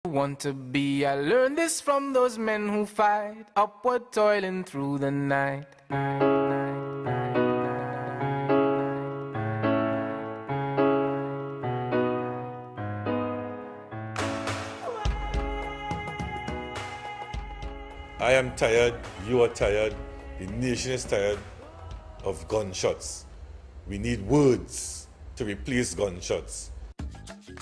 Want to be, I learned this from those men who fight, upward toiling through the night. I am tired, you are tired, the nation is tired of gunshots. We need words to replace gunshots.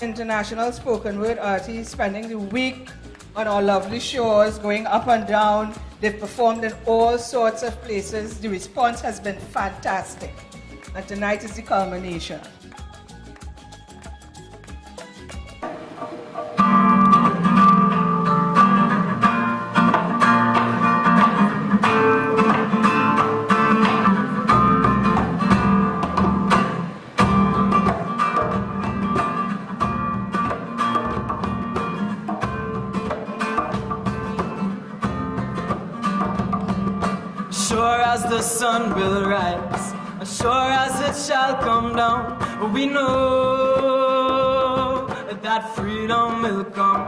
International spoken word artists spending the week on our lovely shores, going up and down. They've performed in all sorts of places. The response has been fantastic. And tonight is the culmination. Sure as the sun will rise, as sure as it shall come down, we know that freedom will come.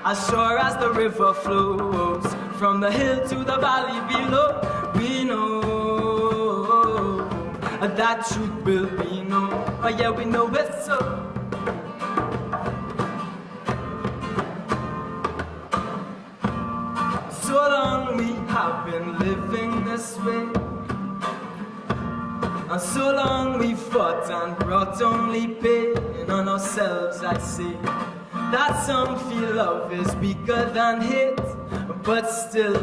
As sure as the river flows from the hill to the valley below, we know that truth will be known. Oh yeah, we know it's so. So long we have been living this way, and so long we fought and brought only pain on ourselves. I say that some feel love is weaker than hate, but still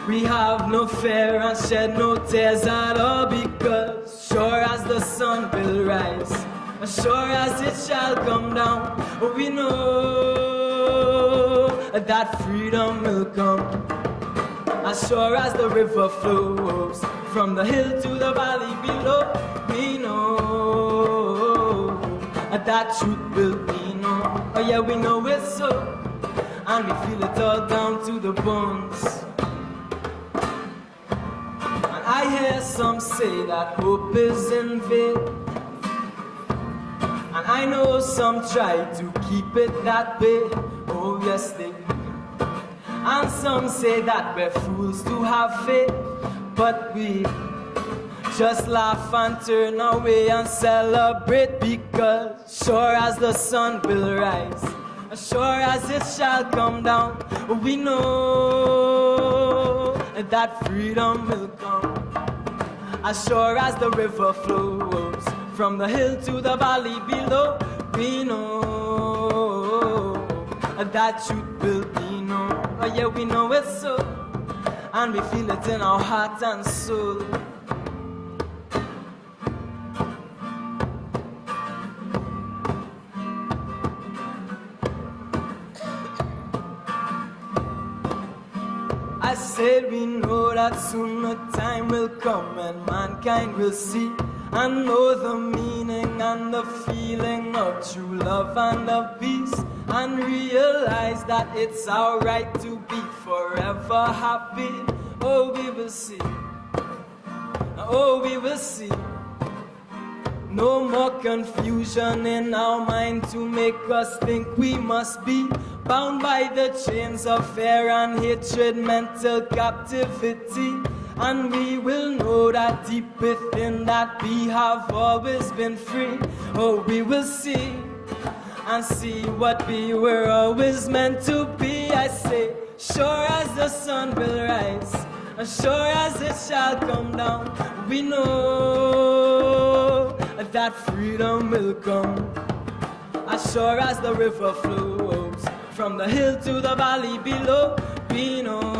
we have no fear and shed no tears at all, because sure as the sun will rise, as sure as it shall come down, we know that freedom will come. As sure as the river flows from the hill to the valley below, we know that truth will be known. Oh yeah, we know it's so, and we feel it all down to the bones. And I hear some say that hope is in vain, and I know some try to keep it that way. Oh yes, they do. And some say that we're fools to have faith, but we just laugh and turn away and celebrate, because sure as the sun will rise, as sure as it shall come down, we know that freedom will come. As sure as the river flows from the hill to the valley below, we know that truth will be known. Oh yeah, we know it's so, and we feel it in our heart and soul. I said we know that soon a time will come and mankind will see and know the meaning and the feeling of true love and of peace, and realize that it's our right to be forever happy. Oh, we will see. Oh, we will see. No more confusion in our mind to make us think we must be bound by the chains of fear and hatred, mental captivity. And we will know that deep within that we have always been free. Oh, we will see and see what we were always meant to be. I say, sure as the sun will rise, as sure as it shall come down, we know that freedom will come. As sure as the river flows from the hill to the valley below, we know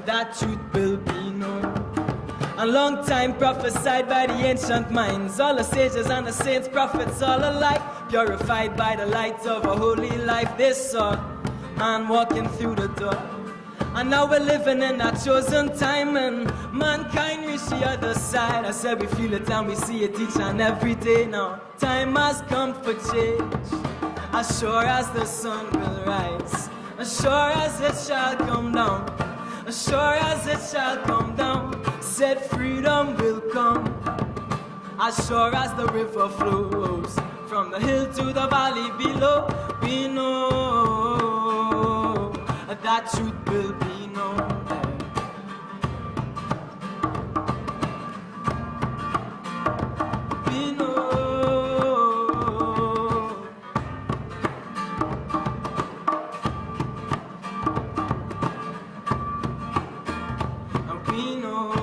that truth will be known. A long time prophesied by the ancient minds, all the sages and the saints, prophets all alike, purified by the light of a holy life they saw, and walking through the door. And now we're living in that chosen time, and mankind reached the other side. I said we feel it and we see it each and every day now. Time has come for change. As sure as the sun will rise, as sure as it shall come down, as sure as it shall come down, said freedom will come. As sure as the river flows from from the hill to the valley below. We know that truth will be known. We know. And we know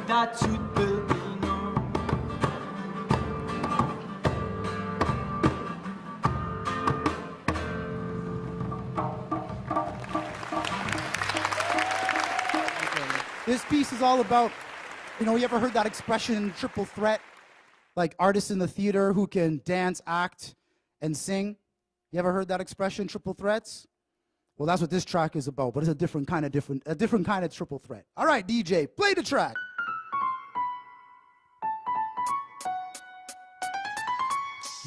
that truth will be known. This piece is all about, you know, you ever heard that expression, triple threat? Like artists in the theater who can dance, act, and sing. You ever heard that expression, triple threats? Well, that's what this track is about, but it's a different kind of triple threat. All right, DJ, play the track.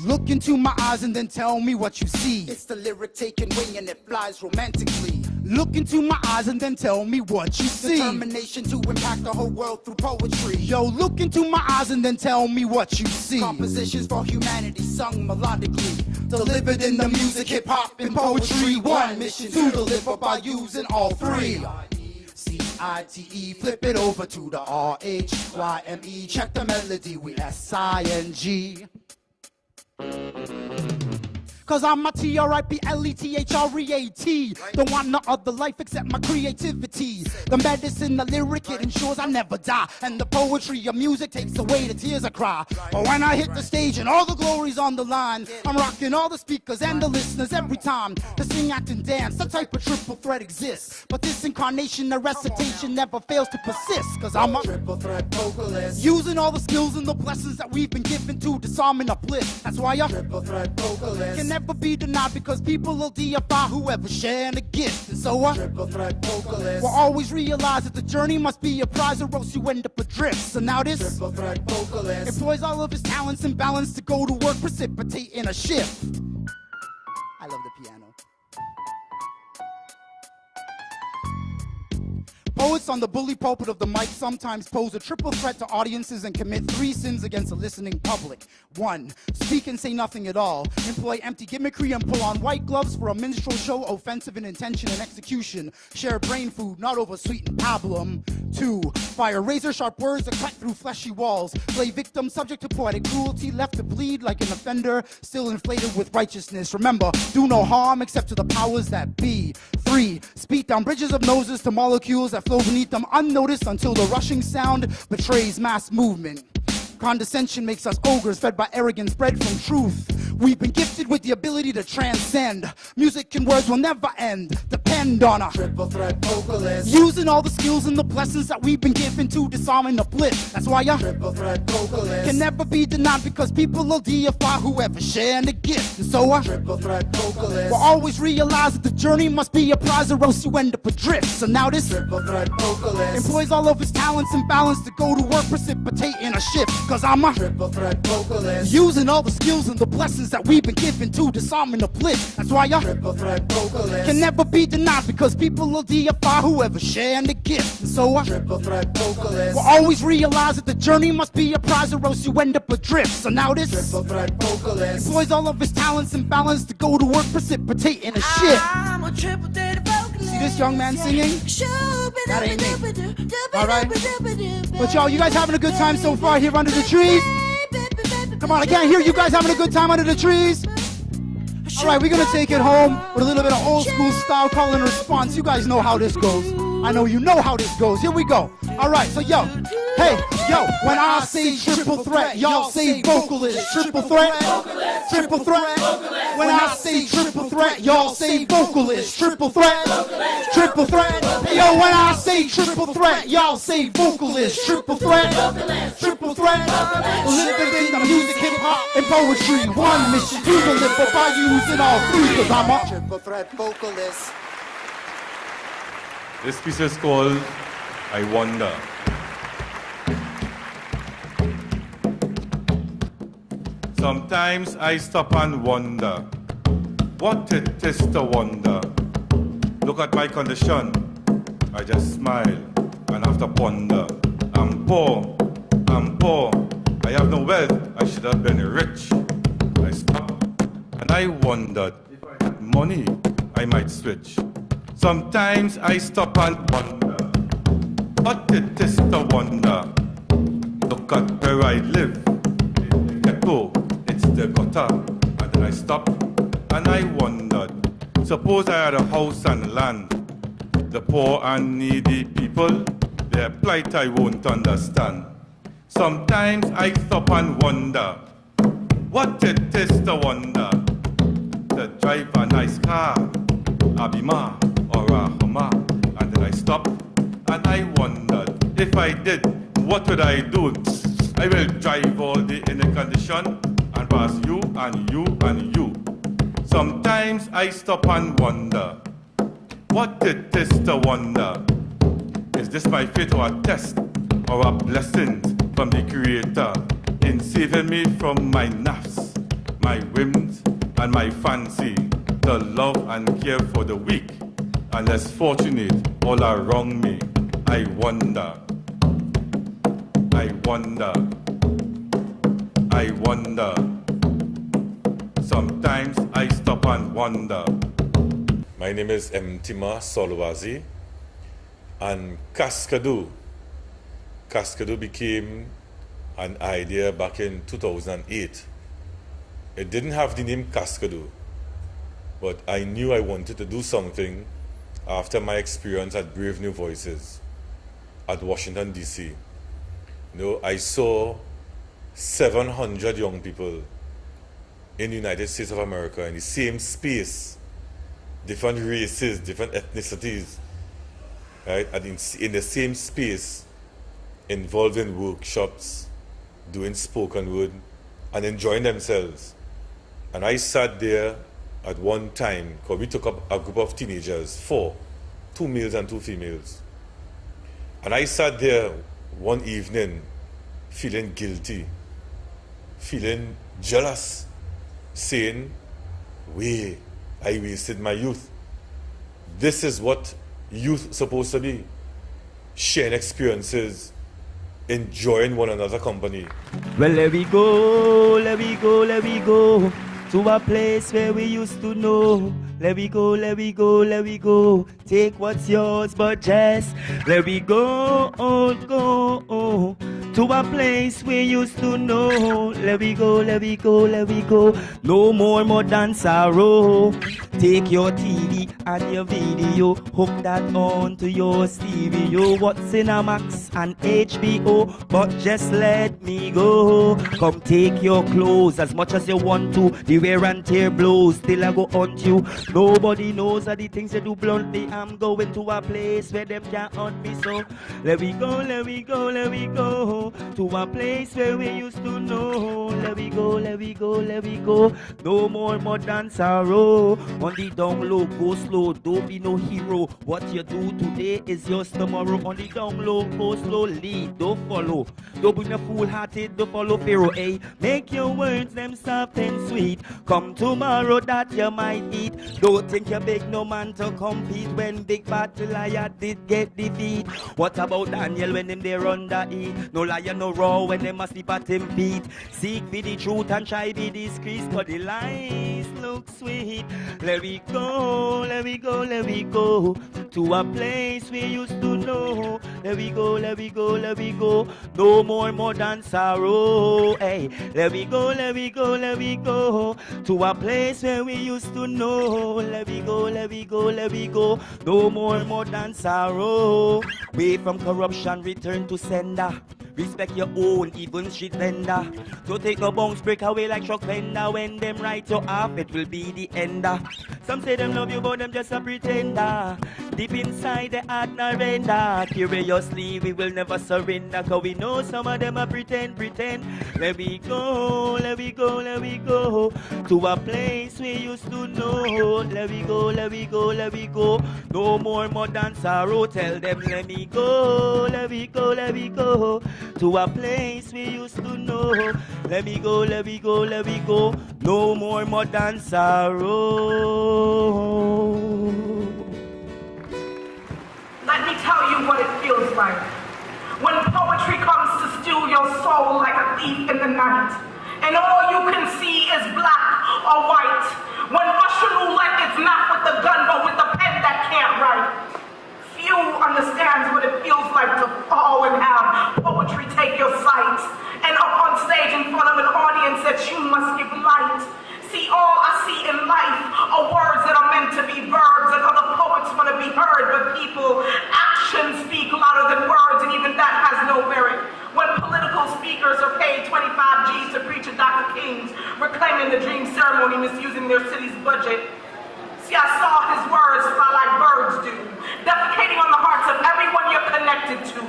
Look into my eyes and then tell me what you see. It's the lyric taking wing and it flies romantically. Look into my eyes and then tell me what you see. Determination to impact the whole world through poetry. Yo, look into my eyes and then tell me what you see. Compositions for humanity sung melodically. Delivered in the music, hip hop, and poetry. One mission to deliver by using all three. C-I-T-E, flip it over to the R-H-Y-M-E. Check the melody, we S-I-N-G. Cause I'm a T-R-I-P-L-E-T-H-R-E-A-T. Don't want no other life except my creativity. The medicine, the lyric, it ensures I never die. And the poetry of music takes away the tears I cry. But when I hit the stage and all the glory's on the line, I'm rocking all the speakers and the listeners every time. To sing, act, and dance, some type of triple threat exists. But this incarnation, the recitation never fails to persist. Cause I'm a triple threat vocalist. Using all the skills and the blessings that we've been given to disarm and uplift. That's why I'm triple threat vocalist. Can never be denied because people will deify whoever sharing a gift. And so triple threat vocalist. will always realize that the journey must be a prize or else you end up adrift. So now this triple threat vocalist employs all of his talents and balance to go to work, precipitate in a shift. I love the piano. Poets on the bully pulpit of the mic sometimes pose a triple threat to audiences and commit 3 sins against a listening public. 1, speak and say nothing at all. Employ empty gimmickry and pull on white gloves for a minstrel show, offensive in intention and execution. Share brain food, not over sweetened pablum. 2, fire razor-sharp words that cut through fleshy walls. Play victim subject to poetic cruelty, left to bleed like an offender, still inflated with righteousness. Remember, do no harm except to the powers that be. 3, speed down bridges of noses to molecules that flow beneath them unnoticed until the rushing sound betrays mass movement. Condescension makes us ogres fed by arrogance bred from truth. We've been gifted with the ability to transcend. Music and words will never end. Depend on a triple threat vocalist. Using all the skills and the blessings that we've been given to disarm and uplift. That's why a triple threat vocalist can never be denied because people will deify whoever sharing the gift. And so a triple threat vocalist will always realize that the journey must be a prize or else you end up adrift. So now this triple threat vocalist employs all of his talents and balance to go to work, precipitate in a shift. Cause I'm a triple threat vocalist using all the skills and the blessings that we've been given to disarm and uplift. That's why I triple threat vocalist can never be denied because people will deify whoever sharing the gift. And so I triple threat vocalist will always realize that the journey must be a prize or else you end up adrift. So now this triple threat vocalist employs all of his talents and balance to go to work, precipitate in a shift. I'm a triple threat vocalist. See this young man singing? That ain't me. All right. But y'all, you guys having a good time so far here under the trees? Come on, I can't hear you guys having a good time under the trees. All right, we're gonna take it home with a little bit of old school style call and response. You guys know how this goes. I know you know how this goes. Here we go. All right, so yo, hey, yo, when I say triple threat, y'all say vocalist. Triple threat, triple threat. When I say triple threat, y'all say vocalist. Triple threat, triple threat. Hey, yo, when I say triple threat, y'all say vocalist. Triple threat, triple threat. Living in the music, hip hop, and poetry. One mission to deliver by using all 3. Cause I'm a triple threat vocalist. This piece is called I Wonder. Sometimes I stop and wonder what it is to wonder. Look at my condition, I just smile and have to ponder. I'm poor, I have no wealth, I should have been rich. I stopped and I wondered, if I had money, I might switch. Sometimes I stop and wonder, what it is to wonder. Look at where I live, ghetto, it's the gutter. And then I stopped and I wondered, suppose I had a house and land. The poor and needy people, their plight I won't understand. Sometimes I stop and wonder, what it is to wonder. To drive a nice car, a Beamer or a Hummer. And then I stopped and I wondered, if I did, what would I do? I will drive all day in a condition and pass you and you and you. Sometimes I stop and wonder, what it is to wonder. Is this my fate or a test or a blessing from the Creator in saving me from my nafs, my whims and my fancy, to love and care for the weak and less fortunate all around me? I wonder, I wonder, I wonder. Sometimes I stop and wonder. My name is Mtima Solwazi, and Cascadoo became an idea back in 2008. It didn't have the name Cascadoo, but I knew I wanted to do something after my experience at Brave New Voices at Washington, D.C. You know, I saw 700 young people in the United States of America in the same space, different races, different ethnicities, right? And in the same space, involved in workshops, doing spoken word, and enjoying themselves. And I sat there at one time, because we took up a group of teenagers, 4, 2 males and 2 females. And I sat there one evening feeling guilty, feeling jealous, saying, "Way, I wasted my youth." This is what youth is supposed to be. Sharing experiences, enjoying one another's company. Well, let we go, let we go, let we go to a place where we used to know. Let we go, let we go, let we go. Take what's yours, but just let we go, go to a place we used to know. Let we go, let we go, let we go. No more modern sorrow. Take your TV and your video, hook that on to your stereo. What's in a Max and HBO, but just let me go. Come take your clothes as much as you want to. The wear and tear blows, still I go on you. Nobody knows of the things you do bluntly. I'm going to a place where them can't hunt me. So let we go, let we go, let we go to a place where we used to know. Let we go, let we go, let we go. No more modern sorrow. On the down low, go slow, don't be no hero. What you do today is yours tomorrow. On the down low, go slow, lead, don't follow. Don't be no fool-hearted, don't follow Pharaoh, eh? Make your words them soft and sweet. Come tomorrow that you might eat. Don't think you're big, no man to compete. When big bad Goliath did get defeat. What about Daniel when them there under heat? No lion, no raw when them must sleep at him feet. Seek be the truth and try be discreet, cause the lies look sweet. Let we go, let we go, let we go to a place we used to know. Let we go, let we go, let we go. No more modern sorrow, hey. Let we go, let we go, let we go to a place where we used to know. Let we go, let we go, let we go. No more modern sorrow. Way from corruption, return to sender. Respect your own, even street vendor. Don't take no bounce, break away like truck vendor. When them write you off, it will be the ender. Some say them love you, but them just a pretender. Deep inside, they heart not render. Curiously, we will never surrender, cause we know some of them a pretend. Let we go, let we go, let we go to a place we used to know. Let we go, let we go, let we go. No more modern sorrow. Tell them, let me go, let we go, let we go to a place we used to know. Let me go, let me go, let me go. No more modern sorrow. Let me tell you what it feels like When poetry comes to steal your soul like a thief in the night, and all you can see is black or white. When Russian roulette is not with the gun, but with the pen that can't write. Few understands what it feels like to fall and have poetry take your sight. And up on stage in front of an audience that you must give light. See, all I see in life are words that are meant to be verbs, and other poets want to be heard, but people, actions speak louder than words, and even that has no merit. When political speakers are paid 25 G's to preach at Dr. King's, reclaiming the dream ceremony, misusing their city's budget. See, I saw his words fly like birds do, defecating on the hearts of everyone you're connected to.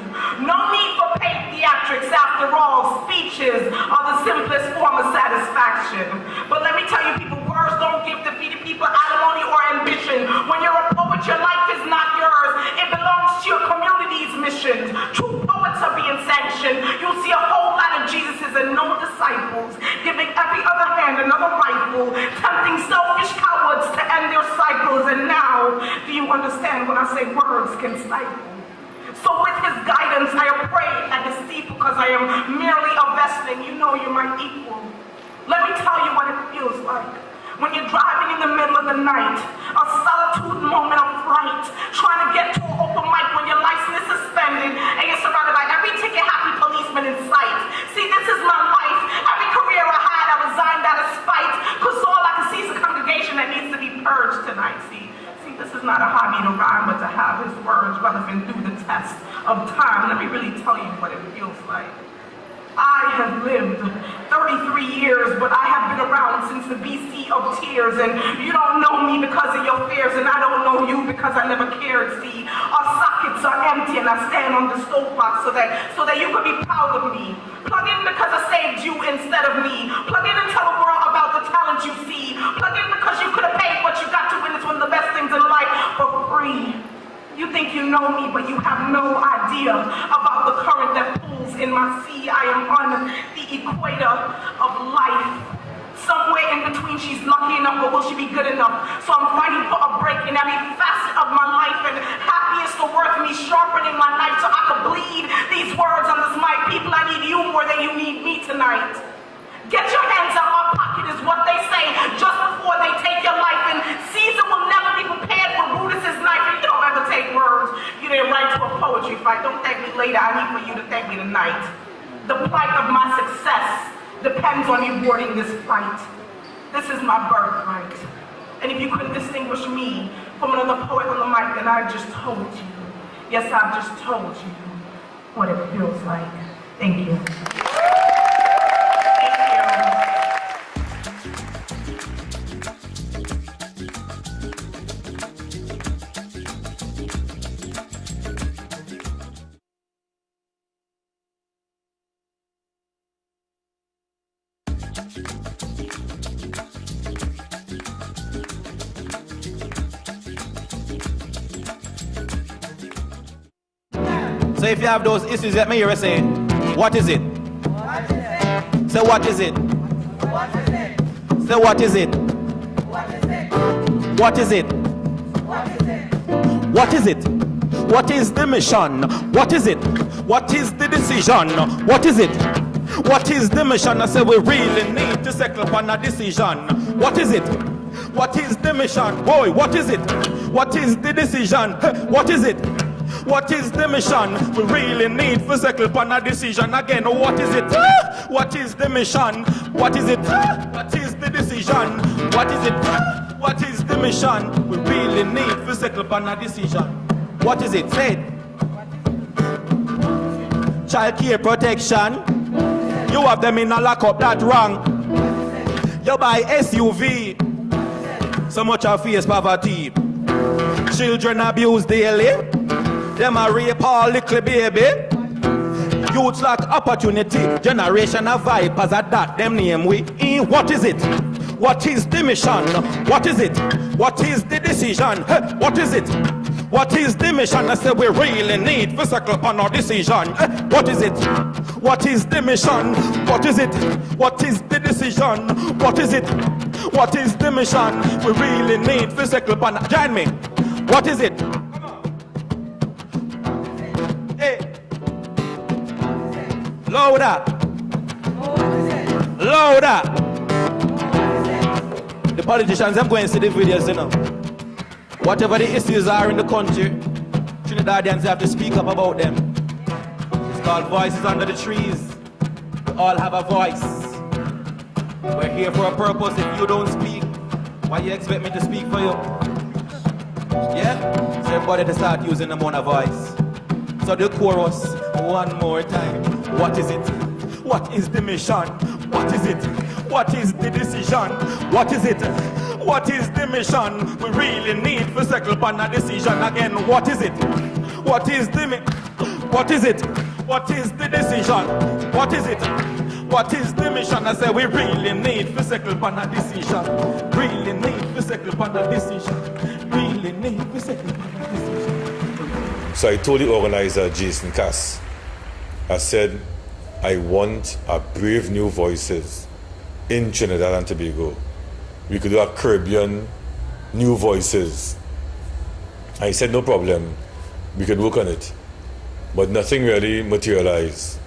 No need for paid theatrics, after all, speeches are the simplest form of satisfaction. But let me tell you people, words don't give defeated people alimony or ambition. When you're a poet, your life is not yours. It belongs to your community's missions. True poets are being sanctioned. You'll see a whole lot of Jesuses and no disciples, giving every other hand another rifle, tempting selfish cowards to end their cycles. And now, do you understand when I say words can stifle? So with his guidance, I am praying at his feet because I am merely a vestling. You know you're my equal. Let me tell you what it feels like. When you're driving in the middle of the night, a solitude moment of fright, trying to get to an open mic when your license is suspended and you're surrounded by every ticket-happy policeman in sight. See, this is my life. Every career I had, I resigned out of spite, because all I can see is a congregation that needs to be purged tonight. See, this is not a hobby to rhyme, but to have his words relevant through the test of time. Let me really tell you what it feels like. I have lived 33 years, but I have been around since the BC of tears, and you don't know me because of your fears, and I don't know you because I never cared. See, our sockets are empty, and I stand on the soapbox so that you could be proud of me. Plug in because I saved you instead of me. Plug in and tell the world about the talent you see. Plug in because you could have paid what you got to witness one of the best things in life for free. You think you know me, but you have no idea about the current that pulls in my sea. I am on the equator of life. Somewhere in between, she's lucky enough, but will she be good enough? So I'm fighting for a break in every facet of my life, and happy is the worth me sharpening my knife so I can bleed these words on this mic. People, I need you more than you need me tonight. Get your hands out my pocket is what they say just before they take your life, and Caesar will never be prepared for Brutus's knife. And you don't ever take words you didn't write to a poetry fight. Don't thank me later, I need for you to thank me tonight. The plight of my success depends on you boarding this flight. This is my birthright. And if you couldn't distinguish me from another poet on the mic, then I just told you. Yes, I've just told you what it feels like. Thank you. So if you have those issues that me you're saying, what is it? What is it? Say what is it? What is it? Say what is it? What is it? What is it? What is it? What is it? What is the mission? What is it? What is the decision? What is it? What is the mission? I say we really need to settle upon a decision. What is it? What is the mission? Boy, what is it? What is the decision? What is it? What is the mission? We really need to settle upon a decision again. What is it? What is the mission? What is it? What is the decision? What is it? What is the mission? We really need to settle upon a decision. What is it? Say it. Child care protection. You have them in a lockup, that wrong. You buy SUV. So much of face poverty. Children abused daily. Them a rape all little baby. Youths lack opportunity. Generation of vipers at that. Them name we. What is it? What is the mission? What is it? What is the decision? What is it? What is the mission? I say we really need to circle upon our decision. What is it? What is the mission? What is it? What is the decision? What is it? What is the mission? We really need to circle upon. Join me. What is it? Hey. Louder. Louder. The politicians, I'm going to see the videos, you know. Whatever the issues are in the country, Trinidadians have to speak up about them. It's called Voices Under the Trees. We all have a voice. We're here for a purpose. If you don't speak, why you expect me to speak for you? Yeah? So everybody to start using them on a voice. So the chorus, one more time. What is it? What is the mission? What is it? What is the decision? What is it? What is the mission? We really need to settle upon a decision again. What is it? What is the what is it? What is the decision? What is it? What is the mission? I say we really need to settle upon a decision. Really need to settle upon a decision. Really need to settle upon a decision. So I told the organizer, Jason Cass, I said, I want a brave new voices in Trinidad and Tobago. We could do a Caribbean new voices. I said, no problem, we could work on it. But nothing really materialized.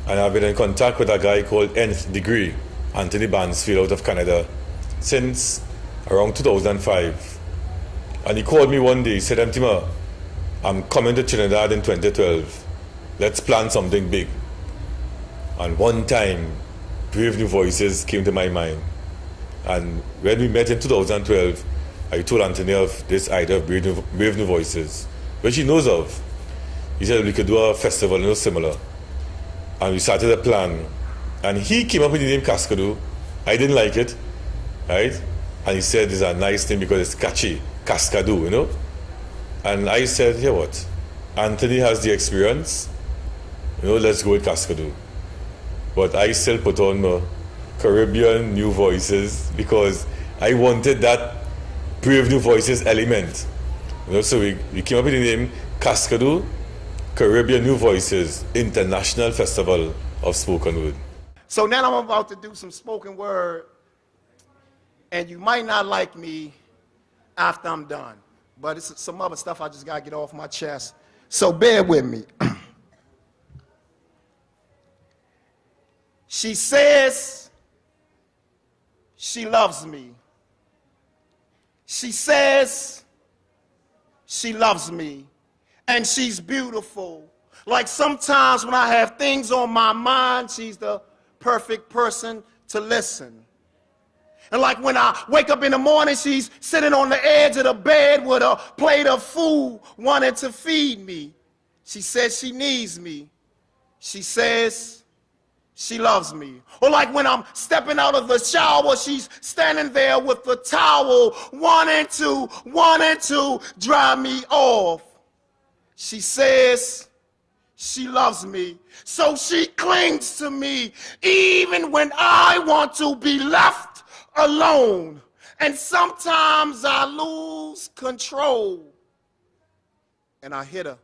And I've been in contact with a guy called Nth Degree, Anthony Bansfield out of Canada, since around 2005. And he called me one day, he said, Mtima, I'm coming to Trinidad in 2012. Let's plan something big. And one time, Brave New Voices came to my mind. And when we met in 2012, I told Anthony of this idea of Brave New Voices, which he knows of. He said we could do a festival, similar. And we started a plan. And he came up with the name Cascadoo. I didn't like it, right? And he said it's a nice name because it's catchy, Cascadoo, And I said, here what? Anthony has the experience, let's go with Cascadoo. But I still put on my Caribbean New Voices because I wanted that Brave New Voices element. So we came up with the name Cascadoo, Caribbean New Voices International Festival of Spoken Word. So now I'm about to do some spoken word, and you might not like me after I'm done, but it's some other stuff I just got to get off my chest. So bear with me. She says she loves me. She says she loves me. And she's beautiful. Like sometimes when I have things on my mind, she's the perfect person to listen. And like when I wake up in the morning, she's sitting on the edge of the bed with a plate of food, wanting to feed me. She says she needs me. She says she loves me. Or like when I'm stepping out of the shower, she's standing there with the towel, wanting to dry me off. She says she loves me. So she clings to me even when I want to be left alone. And sometimes I lose control. And I hit her.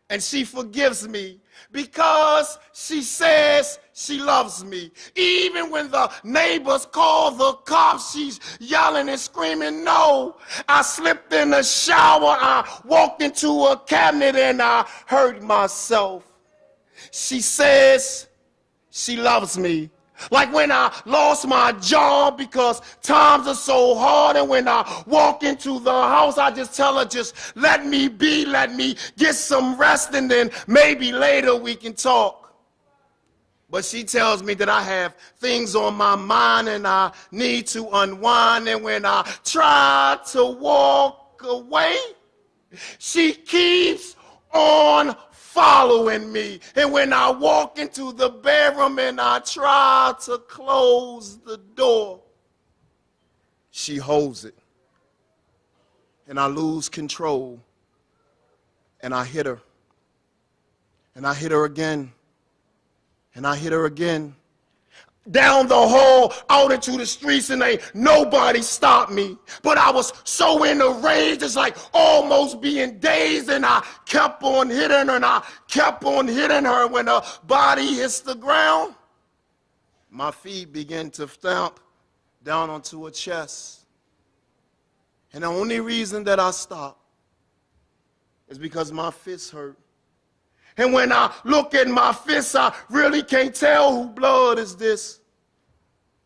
And she forgives me because she says she loves me. Even when the neighbors call the cops, she's yelling and screaming, no. I slipped in the shower, I walked into a cabinet and I hurt myself. She says she loves me. Like when I lost my job because times are so hard, and when I walk into the house, I just tell her, just let me be, let me get some rest, and then maybe later we can talk. But she tells me that I have things on my mind and I need to unwind, and when I try to walk away, she keeps on following me. And when I walk into the bedroom and I try to close the door, she holds it. And I lose control. And I hit her. And I hit her again. And I hit her again. Down the hall, out into the streets, and ain't nobody stopped me. But I was so in a rage, it's like almost being dazed, and I kept on hitting her, and I kept on hitting her. When her body hits the ground, my feet begin to stomp down onto her chest. And the only reason that I stopped is because my fists hurt. And when I look at my fists, I really can't tell who blood is this.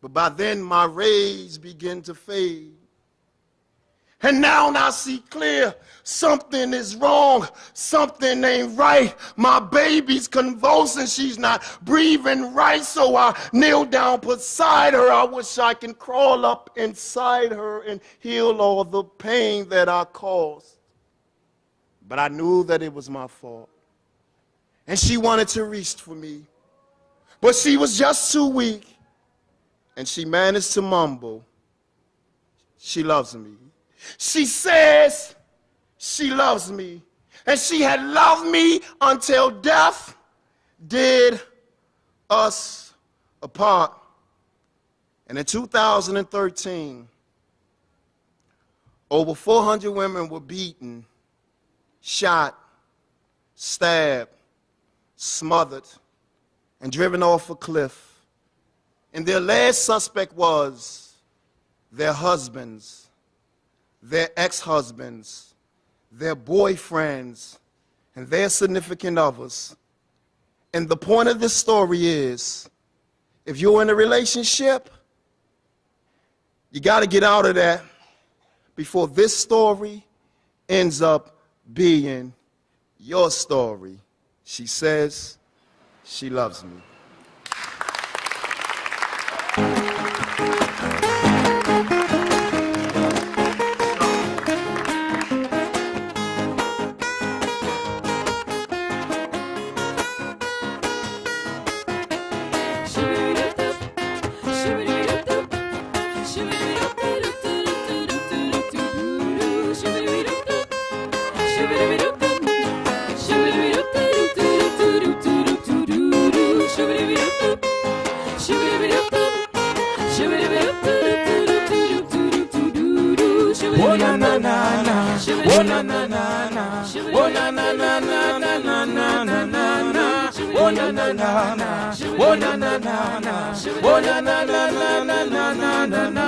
But by then my rays begin to fade. And now I see clear, something is wrong, something ain't right. My baby's convulsing, she's not breathing right. So I kneel down beside her. I wish I can crawl up inside her and heal all the pain that I caused. But I knew that it was my fault. And she wanted to reach for me. But she was just too weak. And she managed to mumble, she loves me. She says she loves me. And she had loved me until death did us apart. And in 2013, over 400 women were beaten, shot, stabbed, smothered, and driven off a cliff. And their last suspect was their husbands, their ex-husbands, their boyfriends, and their significant others. And the point of this story is, if you're in a relationship, you got to get out of that before this story ends up being your story. She says she loves me.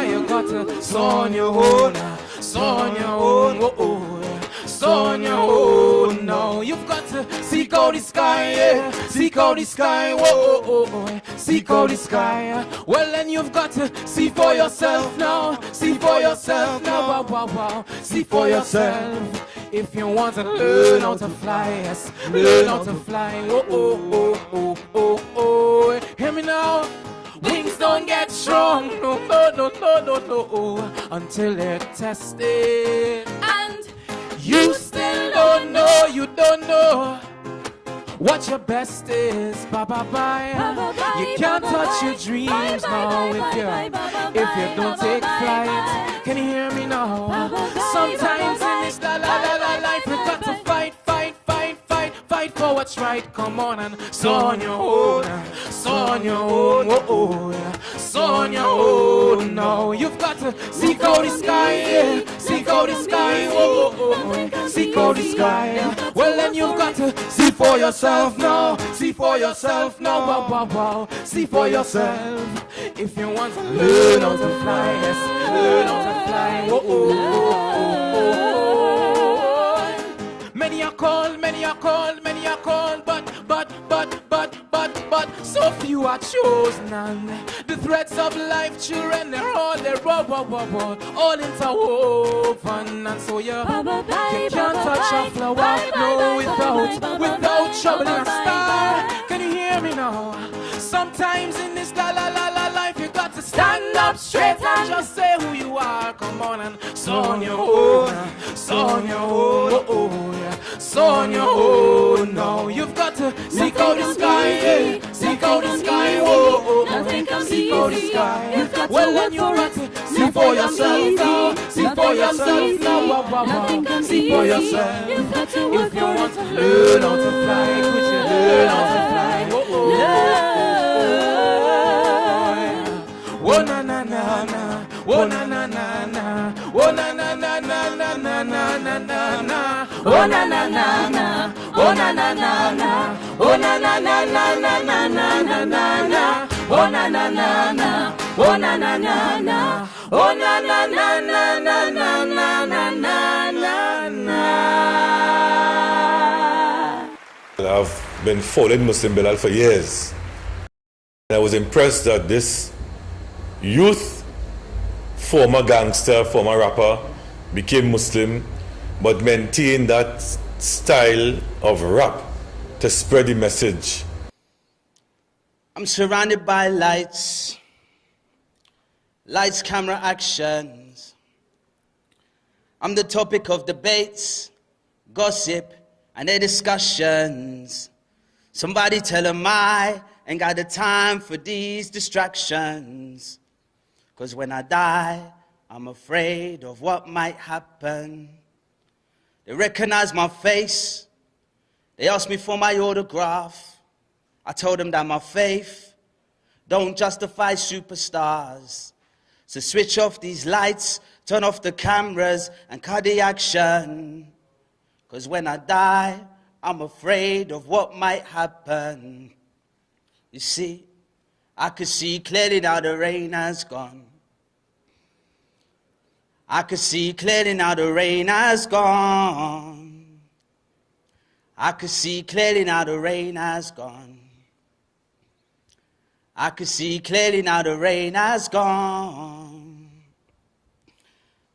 You got to son your own, son your own, son your own. Now you've got to seek out the sky, yeah. Seek out the sky, seek out the sky. Well, then you've got to see for yourself now, see for yourself now, wow. See for yourself. If you want to learn how to fly, yes, learn how to fly. Hear me now. Wings don't get strong, no, until they're tested. And you still don't know, you don't know what your best is. Bye. You can't touch your dreams now if you don't take flight. Can you hear me now? Sometimes in this life you got to fight for what's right. Come on and son your own, son your own, son your own. Now you've got to seek out the sky, yeah. Seek out the sky, seek out the sky. Well, then you've got to see for yourself now, see for yourself now, wow. See for yourself. If you want to learn how to fly, yes, learn how to fly. Many are called, but so few are chosen. And the threads of life, children, they're all interwoven. And so you can't touch a flower, no, without troubling a star. Can you hear me now? Sometimes in this life you got to stand up straight and just say who you are. Come on and son your own, son your own, son your own. Now you've got to seek out the sky, yeah. Seek out the sky, seek out the sky. Well, then you've got to see for yourself now, see for yourself now, see for yourself. If you want to learn how to fly, could you learn how to fly? Oh na na na na, oh na na na na, oh na na na na na na na na na na, oh na na na na, oh na na na na, oh na na na na na na na na na na, oh na na na na, oh na na na na, oh na na na na na na na na na na. I've been following Muslim Belal for years. And I was impressed that this youth, former gangster, former rapper, became Muslim, but maintained that style of rap to spread the message. I'm surrounded by lights, camera, actions. I'm the topic of debates, gossip, and their discussions. Somebody tell them I ain't got the time for these distractions. 'Cause when I die, I'm afraid of what might happen. They recognize my face. They asked me for my autograph. I told them that my faith don't justify superstars. So switch off these lights, turn off the cameras, and cut the action. 'Cause when I die, I'm afraid of what might happen. You see, I could see clearly now the rain has gone. I could see clearly now the rain has gone. I could see clearly now the rain has gone. I could see clearly now the rain has gone.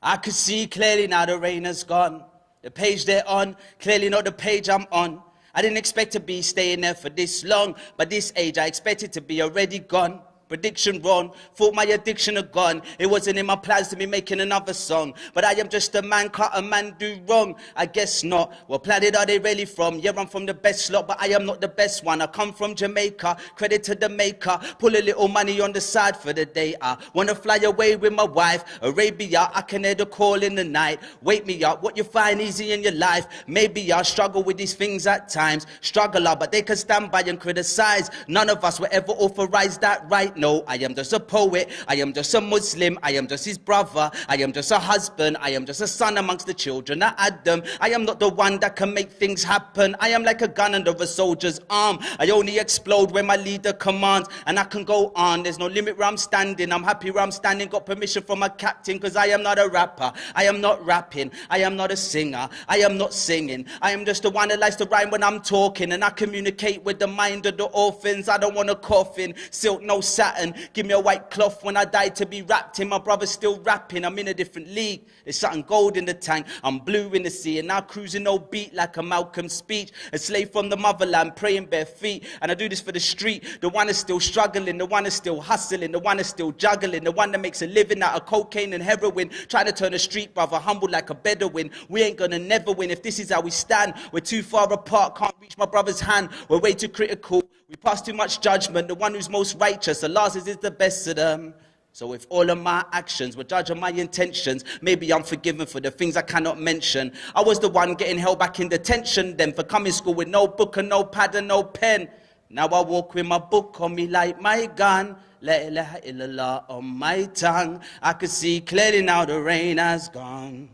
I could see clearly now the rain has gone. The page they're on, clearly not the page I'm on. I didn't expect to be staying there for this long, but this age I expected to be already gone. Prediction wrong, thought my addiction had gone. It wasn't in my plans to be making another song. But I am just a man, can't a man do wrong? I guess not. What planet are they really from? Yeah, I'm from the best slot, but I am not the best one. I come from Jamaica, credit to the maker. Pull a little money on the side for the day. I wanna fly away with my wife, Arabia. I can hear the call in the night. Wake me up, what you find easy in your life. Maybe I struggle with these things at times. Struggler, but they can stand by and criticize. None of us will ever authorize that right. No, I am just a poet, I am just a Muslim, I am just his brother, I am just a husband, I am just a son amongst the children of Adam. I am not the one that can make things happen. I am like a gun under a soldier's arm. I only explode when my leader commands, and I can go on. There's no limit where I'm standing. I'm happy where I'm standing, got permission from my captain, because I am not a rapper, I am not rapping, I am not a singer, I am not singing. I am just the one that likes to rhyme when I'm talking, and I communicate with the mind of the orphans. I don't want a coffin, silk, no satin. Give me a white cloth when I die to be wrapped in. My brother's still rapping, I'm in a different league. There's something gold in the tank, I'm blue in the sea, and now cruising no beat like a Malcolm speech. A slave from the motherland, praying bare feet. And I do this for the street, the one is still struggling, the one is still hustling, the one is still juggling, the one that makes a living out of cocaine and heroin, trying to turn a street brother humble like a Bedouin. We ain't gonna never win if this is how we stand. We're too far apart, can't reach my brother's hand. We're way too critical, we pass too much judgment. The one who's most righteous, Allah says, is the best of them. So if all of my actions were judged on my intentions, maybe I'm forgiven for the things I cannot mention. I was the one getting held back in detention then for coming to school with no book and no pad and no pen. Now I walk with my book on me like my gun. La ilaha illallah on my tongue. I could see clearly now the rain has gone.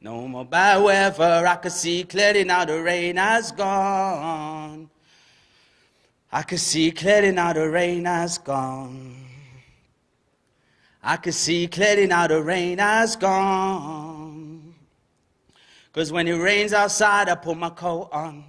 No more bad weather, I could see clearly now the rain has gone. I could see clearly now the rain has gone. I could see clearly now the rain has gone. 'Cause when it rains outside, I put my coat on.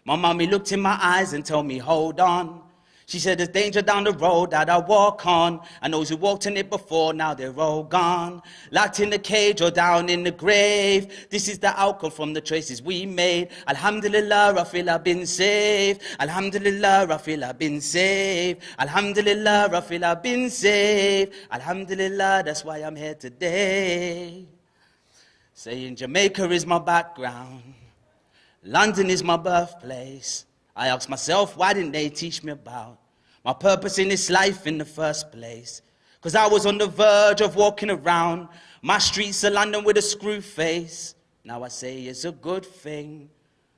My mommy looked in my eyes and told me, hold on. She said there's danger down the road that I walk on. And those who walked in it before, now they're all gone. Locked in the cage or down in the grave. This is the outcome from the choices we made. Alhamdulillah, I feel I've been saved. Alhamdulillah, I feel I've been saved. Alhamdulillah, I feel I've been saved. Alhamdulillah, that's why I'm here today. Saying Jamaica is my background. London is my birthplace. I ask myself, why didn't they teach me about my purpose in this life in the first place? 'Cause I was on the verge of walking around my streets of London with a screw face. Now I say it's a good thing.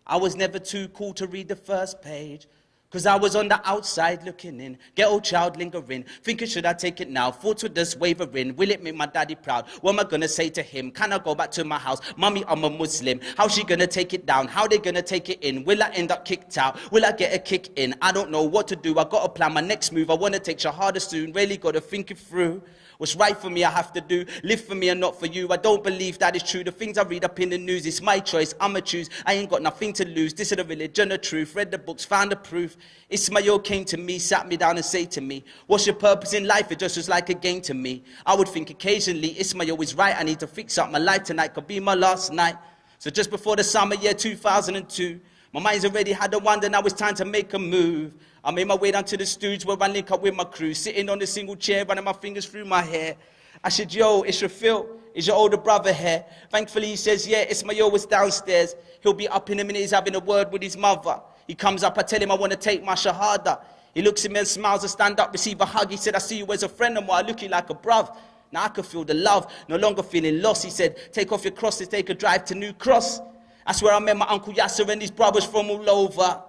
I was never too cool to read the first page. Cause I was on the outside looking in, ghetto child lingering, thinking should I take it now, thoughts would just wavering, will it make my daddy proud, what am I gonna say to him, can I go back to my house, mommy I'm a Muslim, how's she gonna take it down, how they gonna take it in, will I end up kicked out, will I get a kick in, I don't know what to do, I gotta plan my next move, I wanna take Shahada soon, really gotta think it through. What's right for me I have to do, live for me and not for you. I don't believe that is true. The things I read up in the news, it's my choice, I'ma choose. I ain't got nothing to lose. This is the religion of truth. Read the books, found the proof. Ismail came to me, sat me down and said to me, what's your purpose in life? It just was like a game to me. I would think occasionally, Ismail is right. I need to fix up my life tonight. Could be my last night. So just before the summer year 2002, my mind's already had a wonder, now it's time to make a move. I made my way down to the studio where I link up with my crew, sitting on the single chair, running my fingers through my hair. I said, yo, it's Rafil, is your older brother here? Thankfully he says, yeah, Ismail was downstairs. He'll be up in a minute, he's having a word with his mother. He comes up, I tell him I want to take my shahada. He looks at me and smiles, I stand up, receive a hug. He said, I see you as a friend of mine, I look you like a bruv. Now I can feel the love, no longer feeling lost. He said, take off your crosses, take a drive to New Cross. That's where I met my Uncle Yasser and his brothers from all over.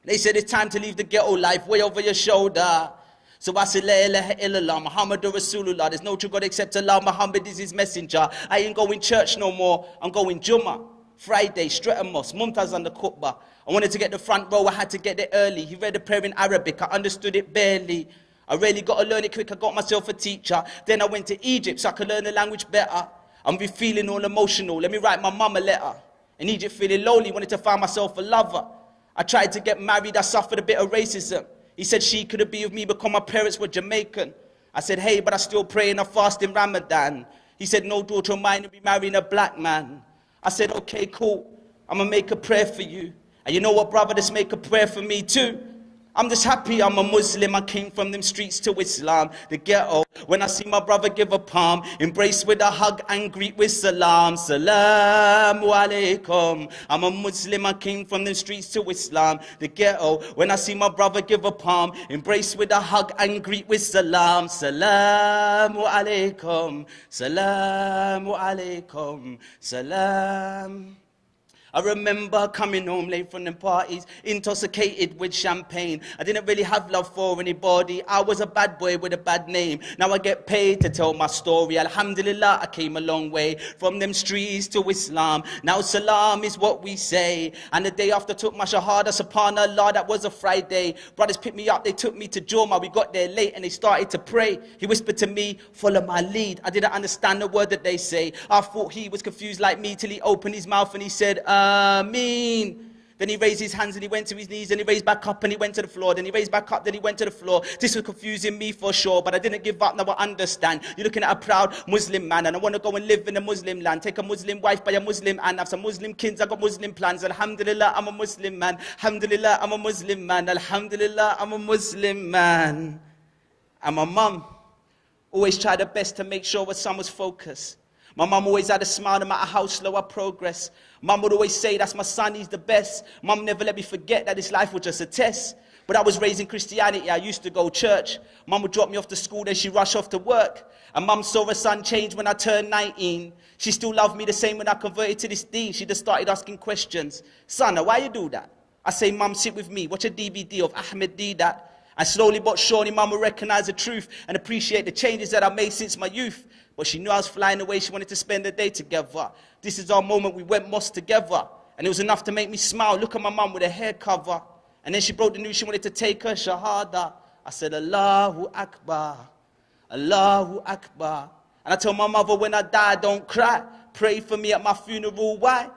They said it's time to leave the ghetto life way over your shoulder. So I said, La ilaha illallah, Muhammadur Rasulullah. There's no true God except Allah, Muhammad is his messenger. I ain't going church no more, I'm going Jummah. Friday, Streatham Mosque, Mumtaz on the khutbah. I wanted to get the front row, I had to get there early. He read the prayer in Arabic, I understood it barely. I really got to learn it quick, I got myself a teacher. Then I went to Egypt so I could learn the language better. I'm be feeling all emotional, let me write my mum a letter. In Egypt feeling lonely, wanted to find myself a lover. I tried to get married, I suffered a bit of racism. He said she couldn't be with me because my parents were Jamaican. I said, hey, but I still pray and I fast in Ramadan. He said, no daughter of mine will be marrying a black man. I said, okay, cool, I'm gonna make a prayer for you. And you know what, brother, just make a prayer for me too. I'm just happy I'm a Muslim, I came from them streets to Islam, the ghetto. When I see my brother give a palm, embrace with a hug and greet with salam. Salamu alaikum. I'm a Muslim, I came from them streets to Islam, the ghetto. When I see my brother give a palm, embrace with a hug and greet with salam. Salamu alaikum. Salamu alaikum. Salam. I remember coming home late from them parties, intoxicated with champagne. I didn't really have love for anybody. I was a bad boy with a bad name. Now I get paid to tell my story. Alhamdulillah, I came a long way from them streets to Islam. Now salam is what we say. And the day after I took my shahada, subhanallah, that was a Friday. Brothers picked me up, they took me to Juma. We got there late and they started to pray. He whispered to me, follow my lead. I didn't understand the word that they say. I thought he was confused like me till he opened his mouth and he said, Ameen. Then he raised his hands and he went to his knees and he raised back up and he went to the floor. Then he raised back up, then he went to the floor. This was confusing me for sure, but I didn't give up, now I understand. You're looking at a proud Muslim man and I want to go and live in a Muslim land. Take a Muslim wife by a Muslim and have some Muslim kids, I got Muslim plans. Alhamdulillah, I'm a Muslim man. Alhamdulillah, I'm a Muslim man. Alhamdulillah, I'm a Muslim man. And my mum always tried her best to make sure her son was focused. My mum always had a smile no matter how slow I progress. Mum would always say, that's my son, he's the best. Mum never let me forget that this life was just a test. But I was raised in Christianity, I used to go to church. Mum would drop me off to school, then she'd rush off to work. And mum saw her son change when I turned 19. She still loved me the same when I converted to this deen. She just started asking questions. Son, why you do that? I say, mum, sit with me, watch a DVD of Ahmed Deedat. And slowly but surely, mum would recognize the truth and appreciate the changes that I made since my youth. But she knew I was flying away, she wanted to spend the day together. This is our moment, we went mosque together. And it was enough to make me smile. Look at my mum with her hair cover. And then she broke the news, she wanted to take her shahada. I said, Allahu Akbar, Allahu Akbar. And I told my mother, when I die, don't cry. Pray for me at my funeral, why?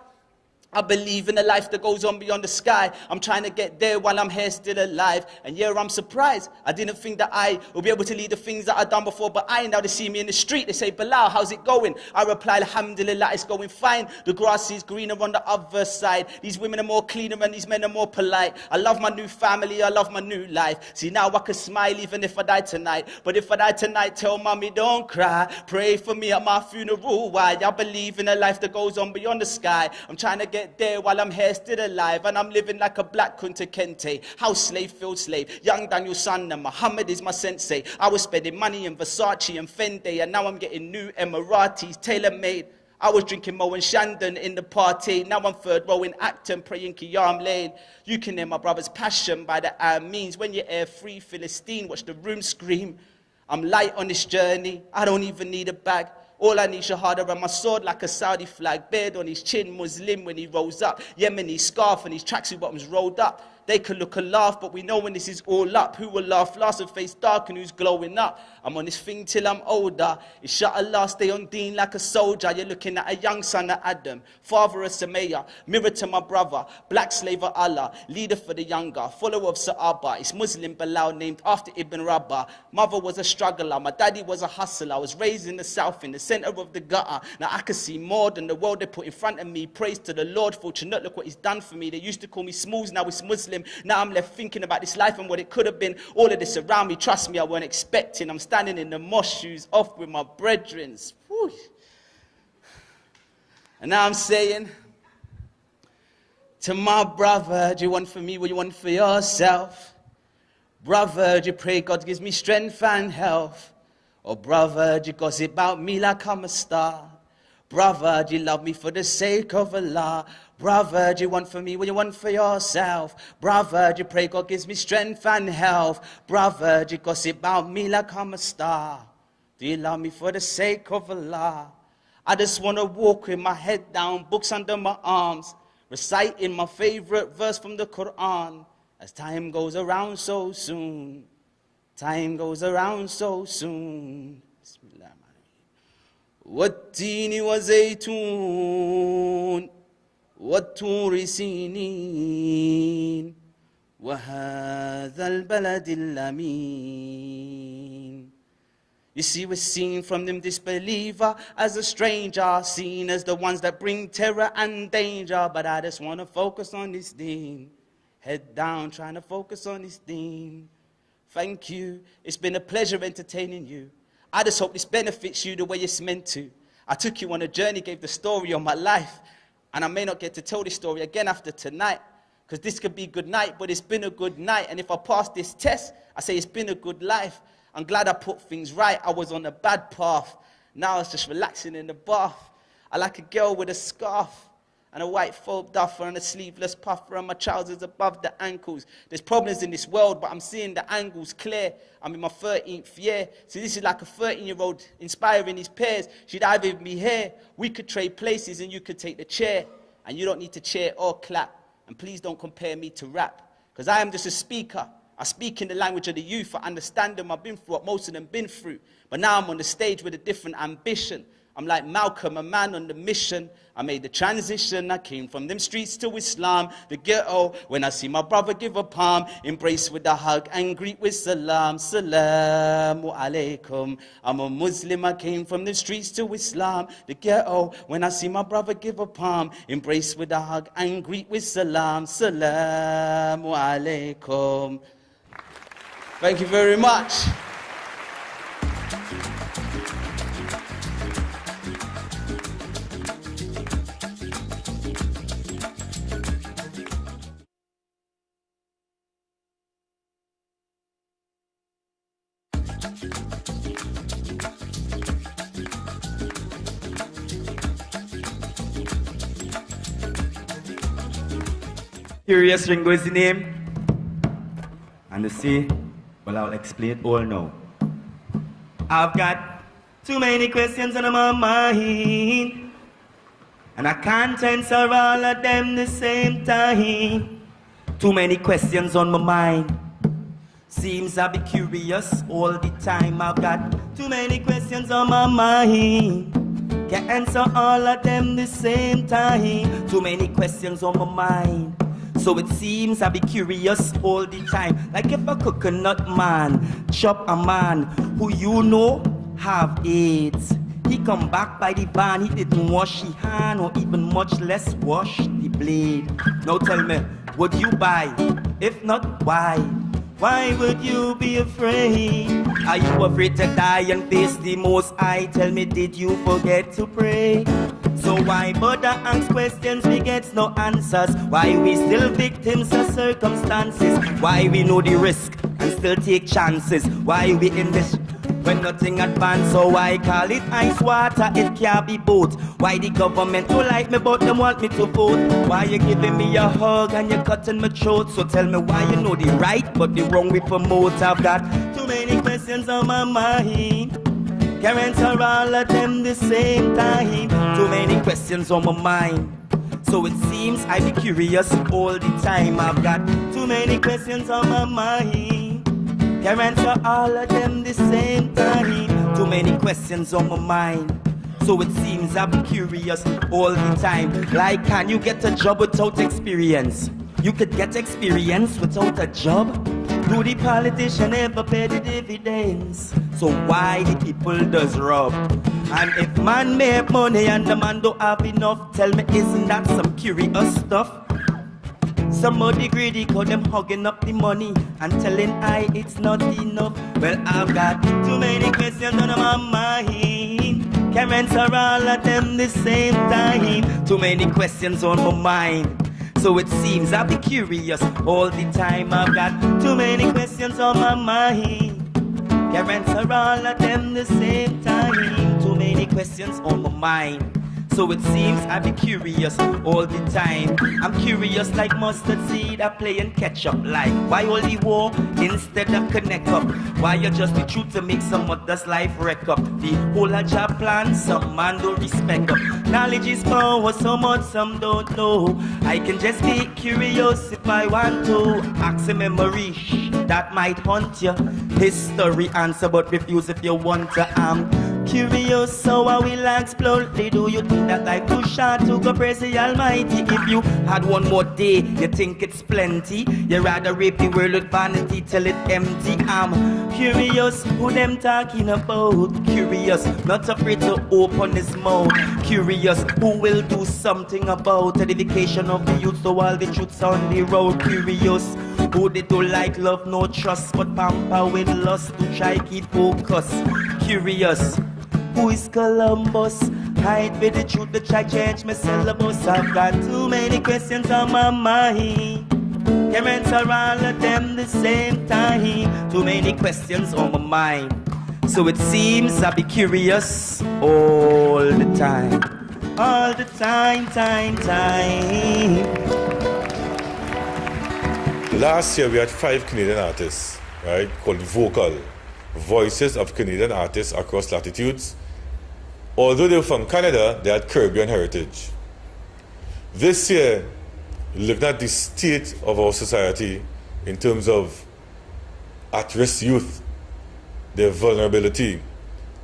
I believe in a life that goes on beyond the sky. I'm trying to get there while I'm here still alive. And yeah, I'm surprised. I didn't think that I would be able to lead the things that I've done before. But now they see me in the street. They say, Belal, how's it going? I reply, Alhamdulillah, it's going fine. The grass is greener on the other side. These women are more cleaner and these men are more polite. I love my new family. I love my new life. See, now I can smile even if I die tonight. But if I die tonight, tell mommy, don't cry. Pray for me at my funeral. Why? I believe in a life that goes on beyond the sky. I'm trying to get there while I'm here still alive, and I'm living like a black Kunta Kente. House slave, field slave, young Daniel son, and Muhammad is my sensei. I was spending money in Versace and Fendi, and now I'm getting new Emiratis, tailor-made. I was drinking Moe and Shandon in the party. Now I'm third row in Acton, praying Qiyam Lane. You can hear my brother's passion by the means. When you're air free, Philistine, watch the room scream. I'm light on this journey. I don't even need a bag. All I need shahada and my sword like a Saudi flag. Beard on his chin, Muslim when he rolls up. Yemeni scarf and his tracksuit bottoms rolled up. They could look and laugh, but we know when this is all up. Who will laugh last and face dark and who's glowing up? I'm on this thing till I'm older. Inshallah, stay on deen like a soldier. You're looking at a young son of Adam, father of Sameya, mirror to my brother, black slave of Allah, leader for the younger, follower of Sa'aba. It's Muslim Belal named after Ibn Rabah. Mother was a struggler, my daddy was a hustler. I was raised in the south, in the center of the gutter. Now I can see more than the world they put in front of me. Praise to the Lord, fortunate, look what he's done for me. They used to call me smooth, now it's Muslim. Now I'm left thinking about this life and what it could have been. All of this around me, trust me, I weren't expecting. I'm standing in the mosque, shoes off with my brethrens. Whew. And now I'm saying to my brother, do you want for me what you want for yourself? Brother, do you pray God gives me strength and health? Or brother, do you gossip about me like I'm a star? Brother, do you love me for the sake of Allah? Brother, do you want for me what you want for yourself? Brother, do you pray God gives me strength and health? Brother, do you gossip about me like I'm a star? Do you love me for the sake of Allah? I just want to walk with my head down, books under my arms, reciting my favorite verse from the Quran. As time goes around so soon, time goes around so soon. والتين وزيتون والطور سينين وهذا البلد الأمين. You see, we're seen from them disbeliever as a stranger, seen as the ones that bring terror and danger. But I just want to focus on this thing. Head down, trying to focus on this thing. Thank you. It's been a pleasure entertaining you. I just hope this benefits you the way it's meant to. I took you on a journey, gave the story of my life. And I may not get to tell this story again after tonight, because this could be good night, but it's been a good night. And if I pass this test, I say it's been a good life. I'm glad I put things right. I was on a bad path. Now I was just relaxing in the bath. I like a girl with a scarf and a white faux duffer and a sleeveless puffer and my trousers above the ankles. There's problems in this world, but I'm seeing the angles clear. I'm in my 13th year. See, this is like a 13-year-old inspiring his peers. She'd either be here, we could trade places and you could take the chair. And you don't need to cheer or clap. And please don't compare me to rap, because I am just a speaker. I speak in the language of the youth. I understand them. I've been through what most of them been through. But now I'm on the stage with a different ambition. I'm like Malcolm, a man on the mission. I made the transition. I came from them streets to Islam, the ghetto. When I see my brother give a palm, embrace with a hug and greet with salam. Salamu alaikum. I'm a Muslim. I came from the streets to Islam, the ghetto. When I see my brother give a palm, embrace with a hug and greet with salam. Salamu alaikum. Thank you very much. Curious Ringo is the name. And you see, well, I'll explain it all now. I've got too many questions on my mind, and I can't answer all of them the same time. Too many questions on my mind. Seems I be curious all the time. I've got too many questions on my mind. Can't answer all of them the same time. Too many questions on my mind. So it seems I be curious all the time. Like if a coconut man chop a man who you know have AIDS. He come back by the van, he didn't wash his hand or even much less wash the blade. Now tell me, would you buy? If not, why? Why would you be afraid? Are you afraid to die and face the Most High? Tell me, did you forget to pray? So why bother ask questions, we get no answers? Why we still victims of circumstances? Why we know the risk and still take chances? Why we in this when nothing advanced. So I call it ice water, it can't be both. Why the government don't like me but them want me to vote? Why you giving me a hug and you cutting my throat? So tell me why you know the right but the wrong we promote. I've got too many questions on my mind. Can't answer all of them the same time. Too many questions on my mind. So it seems I be curious all the time. I've got too many questions on my mind. Can't answer all of them the same time. Too many questions on my mind. So it seems I be curious all the time. Like, can you get a job without experience? You could get experience without a job? Do the politician ever pay the dividends? So why the people does rob? And if man make money and the man don't have enough, tell me, isn't that some curious stuff? Somebody greedy cause them hugging up the money and telling I it's not enough. Well, I've got too many questions on my mind. Can't answer all of them the same time. Too many questions on my mind. So it seems I be curious all the time. I've got too many questions on my mind. Can't answer all of them the same time. Too many questions on my mind. So it seems I be curious all the time. I'm curious like mustard seed, I play and catch up. Like, why only war instead of connect up? Why you just the truth to make some other's life wreck up? The whole of job plan, some man don't respect up. Knowledge is power, so much some don't know. I can just be curious if I want to. Ask a memory, that might haunt you. History answer, but refuse if you want to. I'm curious, so I will explode. Do you think that life too short to go praise the Almighty? If you had one more day, you think it's plenty. You rather rape the world with vanity till it empty. I'm curious who them talking about. Curious, not afraid to open his mouth. Curious who will do something about edification of the youth, so all the truths on the road. Curious who they do like love, no trust, but pamper with lust to try keep focus. Curious who is Columbus? Hide with the truth to try change my syllabus. I've got too many questions on my mind. Can't answer all of them the same time. Too many questions on my mind. So it seems I be curious all the time. All the time. Last year we had 5 Canadian artists, right, called Vocal, Voices of Canadian Artists Across Latitudes. Although they were from Canada, they had Caribbean heritage. This year, looking at the state of our society in terms of at-risk youth, their vulnerability,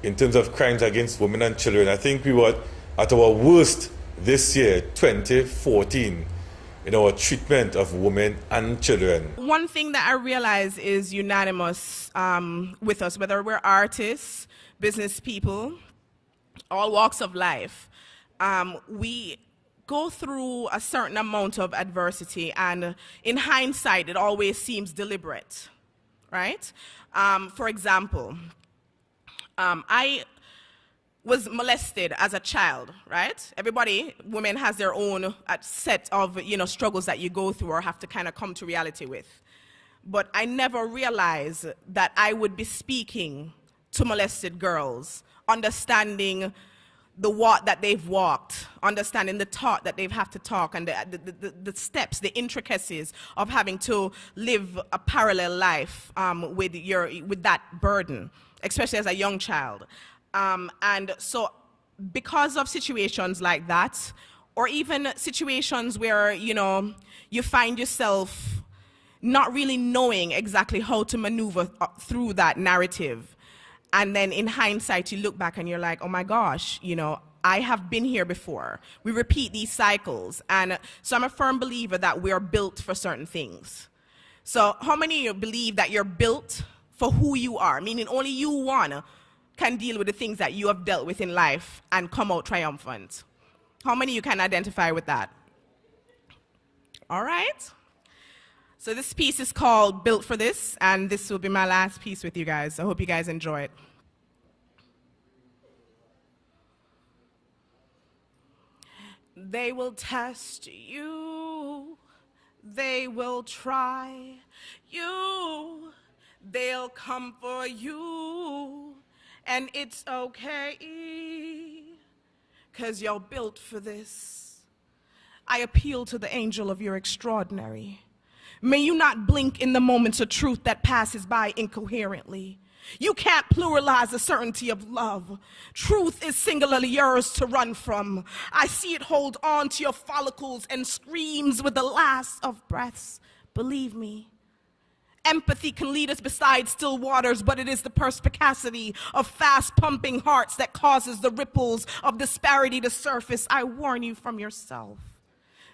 in terms of crimes against women and children, I think we were at our worst this year, 2014, in our treatment of women and children. One thing that I realize is unanimous with us, whether we're artists, business people, all walks of life. We go through a certain amount of adversity, and in hindsight, it always seems deliberate, right? For example, I was molested as a child, right? Everybody, women has their own set of, struggles that you go through or have to kind of come to reality with. But I never realized that I would be speaking to molested girls, understanding the walk that they've walked, understanding the talk that they've had to talk, and the steps, the intricacies of having to live a parallel life with that burden, especially as a young child. And so because of situations like that, or even situations where, you find yourself not really knowing exactly how to maneuver through that narrative, and then in hindsight, you look back and you're like, oh my gosh, I have been here before. We repeat these cycles. And so I'm a firm believer that we're built for certain things. So how many of you believe that you're built for who you are, meaning only you can deal with the things that you have dealt with in life and come out triumphant? How many of you can identify with that? All right. So this piece is called Built for This, and this will be my last piece with you guys. I hope you guys enjoy it. They will test you. They will try you. They'll come for you. And it's okay, 'cause you're built for this. I appeal to the angel of your extraordinary. May you not blink in the moments of truth that passes by incoherently. You can't pluralize the certainty of love. Truth is singularly yours to run from. I see it hold on to your follicles and screams with the last of breaths. Believe me. Empathy can lead us beside still waters, but it is the perspicacity of fast-pumping hearts that causes the ripples of disparity to surface. I warn you from yourself.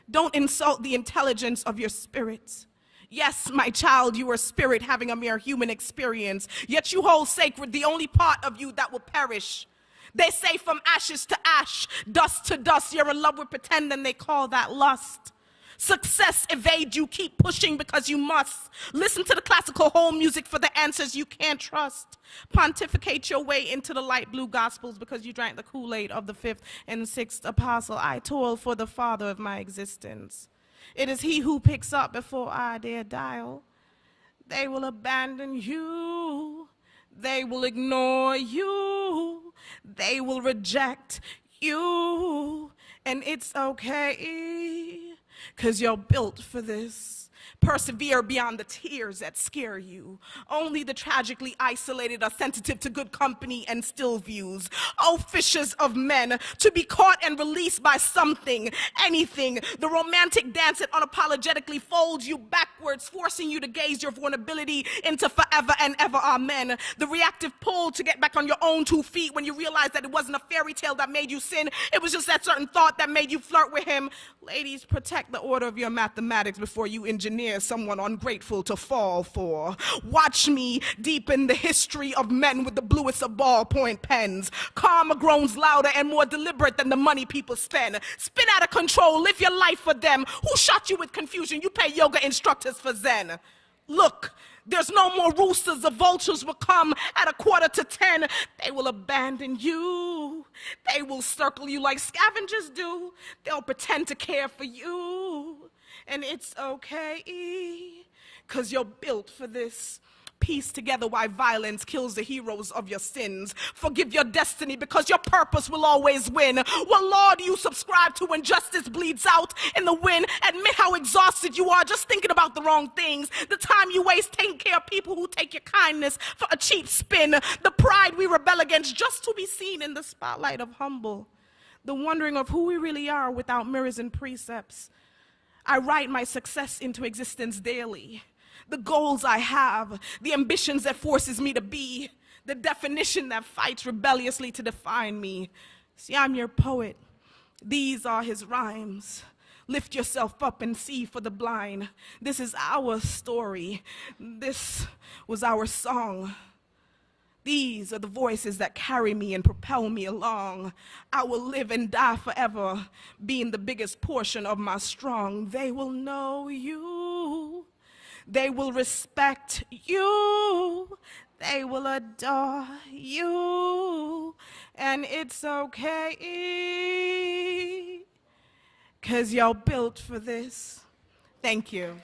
Don't insult the intelligence of your spirit. Yes, my child, you are spirit having a mere human experience, yet you hold sacred the only part of you that will perish. They say from ashes to ash, dust to dust, you're in love with pretend, and they call that lust. Success evades you, keep pushing because you must. Listen to the classical home music for the answers you can't trust. Pontificate your way into the light blue gospels because you drank the Kool-Aid of the 5th and 6th apostle. I toil for the father of my existence. It is he who picks up before I dare dial. They will abandon you. They will ignore you. They will reject you. And it's okay, 'cause you're built for this. Persevere beyond the tears that scare you. Only the tragically isolated are sensitive to good company and still views. Oh, fishers of men, to be caught and released by something, anything. The romantic dance that unapologetically folds you backwards, forcing you to gaze your vulnerability into forever and ever, amen. The reactive pull to get back on your own 2 feet when you realize that it wasn't a fairy tale that made you sin. It was just that certain thought that made you flirt with him. Ladies, protect the order of your mathematics before you engineer someone ungrateful to fall for. Watch me deepen the history of men with the bluest of ballpoint pens. Karma groans louder and more deliberate than the money people spend. Spin out of control, live your life for them. Who shot you with confusion? You pay yoga instructors for Zen. Look, there's no more roosters. The vultures will come at 9:45. They will abandon you. They will circle you like scavengers do. They'll pretend to care for you. And it's okay, 'cause you're built for this. Piece together why violence kills the heroes of your sins. Forgive your destiny because your purpose will always win. What law do you subscribe to when justice bleeds out in the wind? Admit how exhausted you are just thinking about the wrong things. The time you waste taking care of people who take your kindness for a cheap spin. The pride we rebel against just to be seen in the spotlight of humble. The wondering of who we really are without mirrors and precepts. I write my success into existence daily. The goals I have, the ambitions that forces me to be, the definition that fights rebelliously to define me. See, I'm your poet. These are his rhymes. Lift yourself up and see for the blind. This is our story. This was our song. These are the voices that carry me and propel me along. I will live and die forever, being the biggest portion of my strong. They will know you. They will respect you. They will adore you. And it's okay, 'cause you're built for this. Thank you.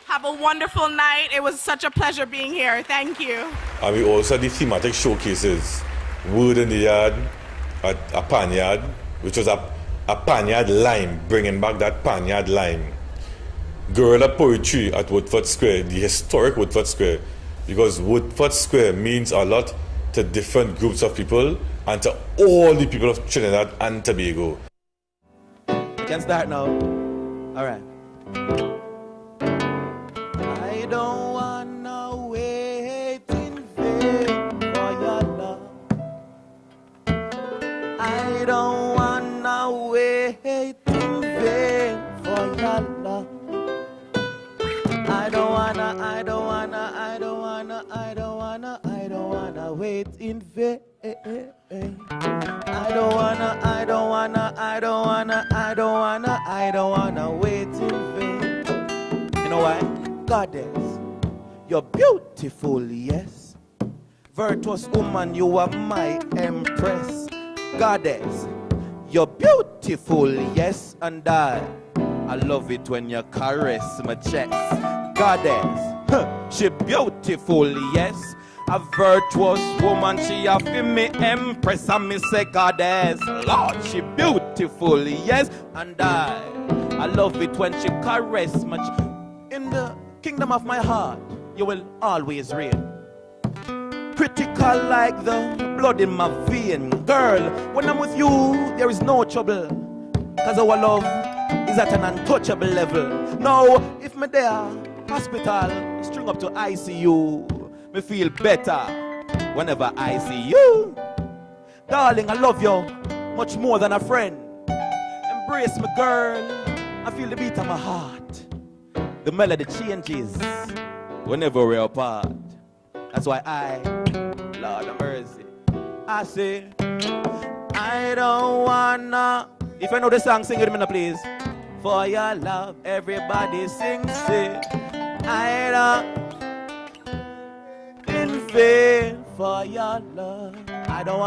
Have a wonderful night. It was such a pleasure being here. Thank you. And we also had the thematic showcases. Word in the Yard at a Panyard, which was a Panyard lime, bringing back that Panyard lime. Guerrilla poetry at Woodford Square, the historic Woodford Square, because Woodford Square means a lot to different groups of people and to all the people of Trinidad and Tobago. You can start now. All right. I don't wanna wait in vain for your love. I don't wanna wait in vain for your love. I don't wanna wait in vain. I don't wanna wait in vain. You know why? Goddess, you're beautiful, yes. Virtuous woman, you are my empress. Goddess, you're beautiful, yes, and I love it when you caress my chest. Goddess, she beautiful, yes. A virtuous woman, she a fi me empress, and me say goddess. Lord, she beautiful, yes, and I love it when she caress much. In the kingdom of my heart, you will always reign. Critical like the blood in my vein. Girl, when I'm with you, there is no trouble, cause our love is at an untouchable level. Now, if me there, hospital, string up to ICU, me feel better whenever I see you. Darling, I love you much more than a friend. Embrace me, girl. I feel the beat of my heart. The melody changes whenever we're apart. That's why Lord of mercy, I say, I don't wanna. If you know the song, sing it with me, please. For your love, everybody sing, say, I don't in vain for your love. I don't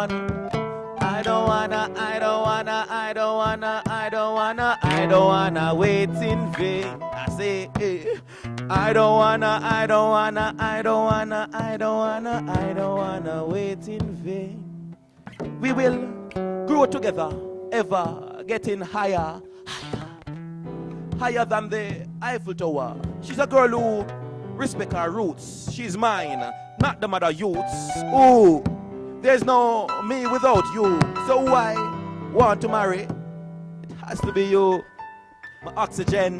wanna wait in vain. I say, I don't wanna wait in vain. We will grow together, ever getting higher, higher than the Eiffel Tower. She's a girl who respect her roots. She's mine, not the mother youths. Ooh, there's no me without you. So why want to marry? It has to be you. My oxygen,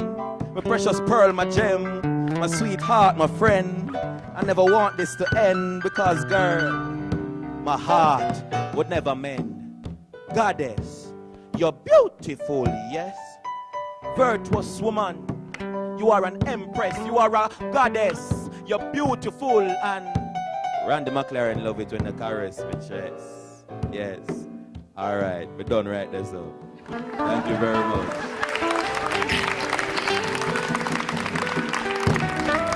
my precious pearl, my gem, my sweetheart, my friend. I never want this to end because, girl, my heart would never mend. Goddess, you're beautiful, yes. Virtuous woman, you are an empress, you are a goddess. You're beautiful, and Randy McLaren love it when the caress me chest. Yes. All right, we're done right there, so. Thank you very much.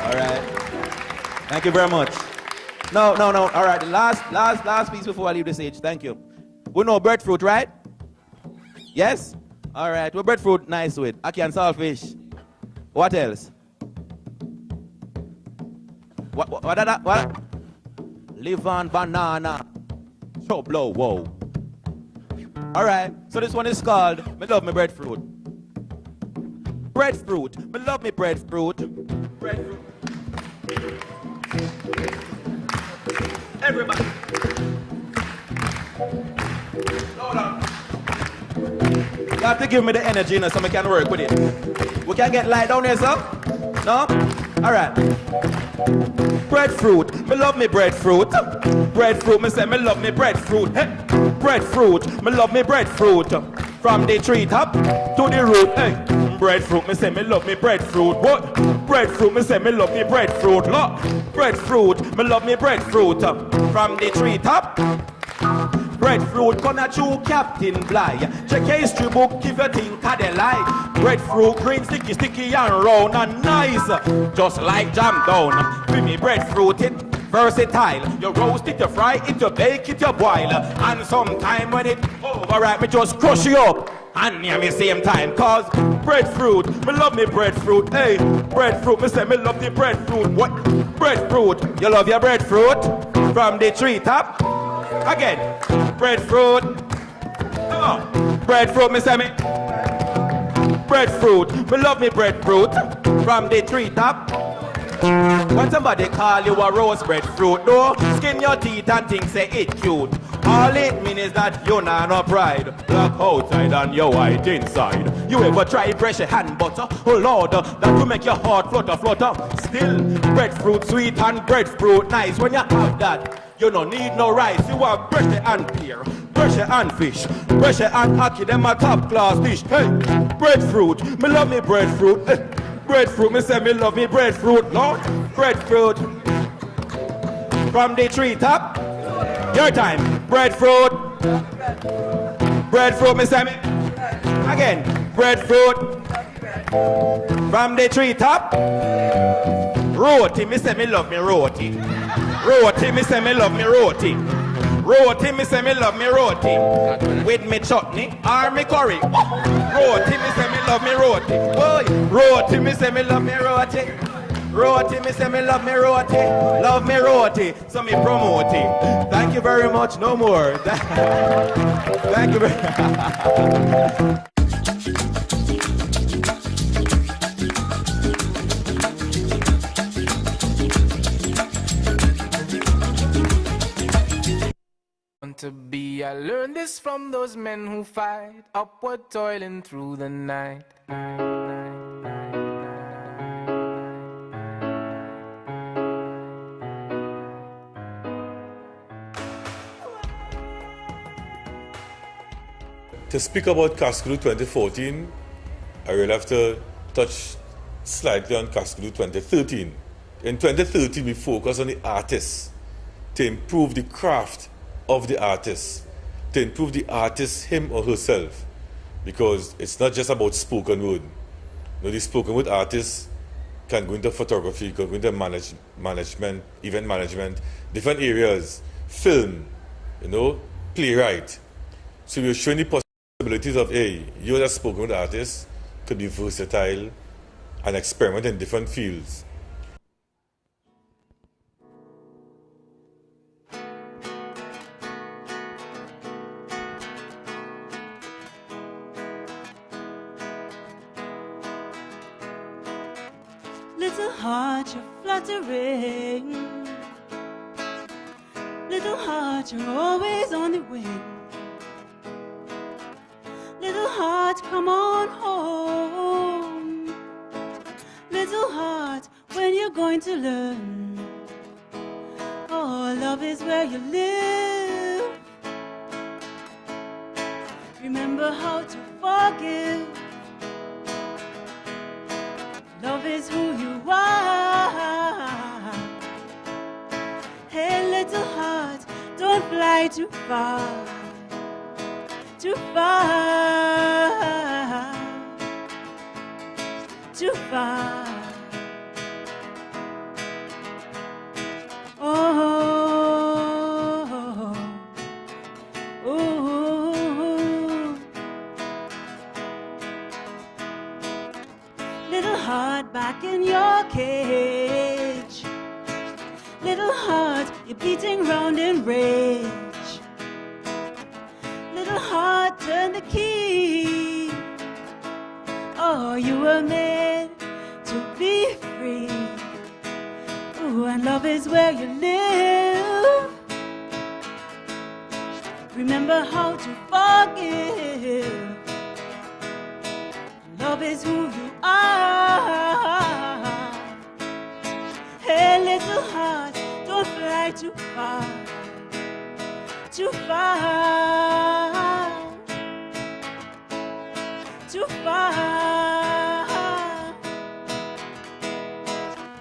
All right. Thank you very much. No. All right, the last piece before I leave the stage. Thank you. We know breadfruit, right? Yes? All right, what breadfruit nice with? Ackee and saltfish. What else? What? Live on banana. So blow, whoa. All right, so this one is called Me Love Me Breadfruit. Breadfruit, me love me breadfruit. Breadfruit. Everybody. Hold on. You have to give me the energy, so we can work with it. We can get light down here, sir? No? All right. Breadfruit, me love me breadfruit. Breadfruit, me say me love me breadfruit. Hey. Breadfruit, me love me breadfruit. From the treetop to the root. Hey. Breadfruit, me say me love me breadfruit. What? Breadfruit, me say me love me breadfruit. Look. Breadfruit, me love me breadfruit. From the treetop. Breadfruit gonna chew Captain Bly. Check your history book if you think I dey lie. Breadfruit green, sticky and round and nice, just like jam down. With me breadfruit it versatile. You roast it, you fry it, you bake it, you boil. And sometime when it overripe, me just crush you up and near me same time. Cause breadfruit, me love me breadfruit. Hey, breadfruit, me say me love the breadfruit. What? Breadfruit, you love your breadfruit? From the treetop. Again, breadfruit. Come on. Breadfruit, me say me. Breadfruit, me love me breadfruit. From the treetop. When somebody call you a roast breadfruit, no, skin your teeth and think say it cute. All it means is that you not no pride. Black outside and you white inside. You ever try fresh hand butter? Oh Lord, that will make your heart flutter. Still, breadfruit sweet and breadfruit nice. When you have that, you don't need no rice. You want bread and pear, bread and fish, bread and ackee, them a top class dish. Hey, breadfruit, me love me breadfruit. Hey, breadfruit, me say me love me breadfruit. Lord, breadfruit. From the treetop. Your time. Breadfruit. Breadfruit, me say me. Again. Breadfruit. From the treetop. Roti, me say me love me roti. Roti, me say me love me roti. Roti, me say me love me roti. With me chutney or me curry. Roti, me say me love me roti. Boy, roti, me say me love me roti. Roti, me say me love me roti. Love me roti, so me promote it. Thank you very much, no more. Thank you very much. To be, I learned this from those men who fight, upward toiling through the night. To speak about Cascadoo 2014, I will have to touch slightly on Cascadoo 2013. In 2013, we focused on the artists to improve the craft of the artist, to improve the artist, him or herself, because it's not just about spoken word. You know, the spoken word artist can go into photography, can go into management, event management, different areas, film, you know, playwright. So we're showing the possibilities of, hey, you're a spoken word artist, could be versatile and experiment in different fields. Little heart, you're fluttering. Little heart, you're always on the wing. Little heart, come on home. Little heart, when you're going to learn? Oh, love is where you live. Remember how to forgive. Love is who you are. Hey, little heart, don't fly too far. Too far. Too far. Oh, oh. Little heart back in your cage. Little heart, you're beating round in rage. Little heart, turn the key. Oh, you were made to be free. Ooh, and love is where you live. Remember how to forgive. Love is who you are. Hey, little heart, don't fly too far. Too far. Too far.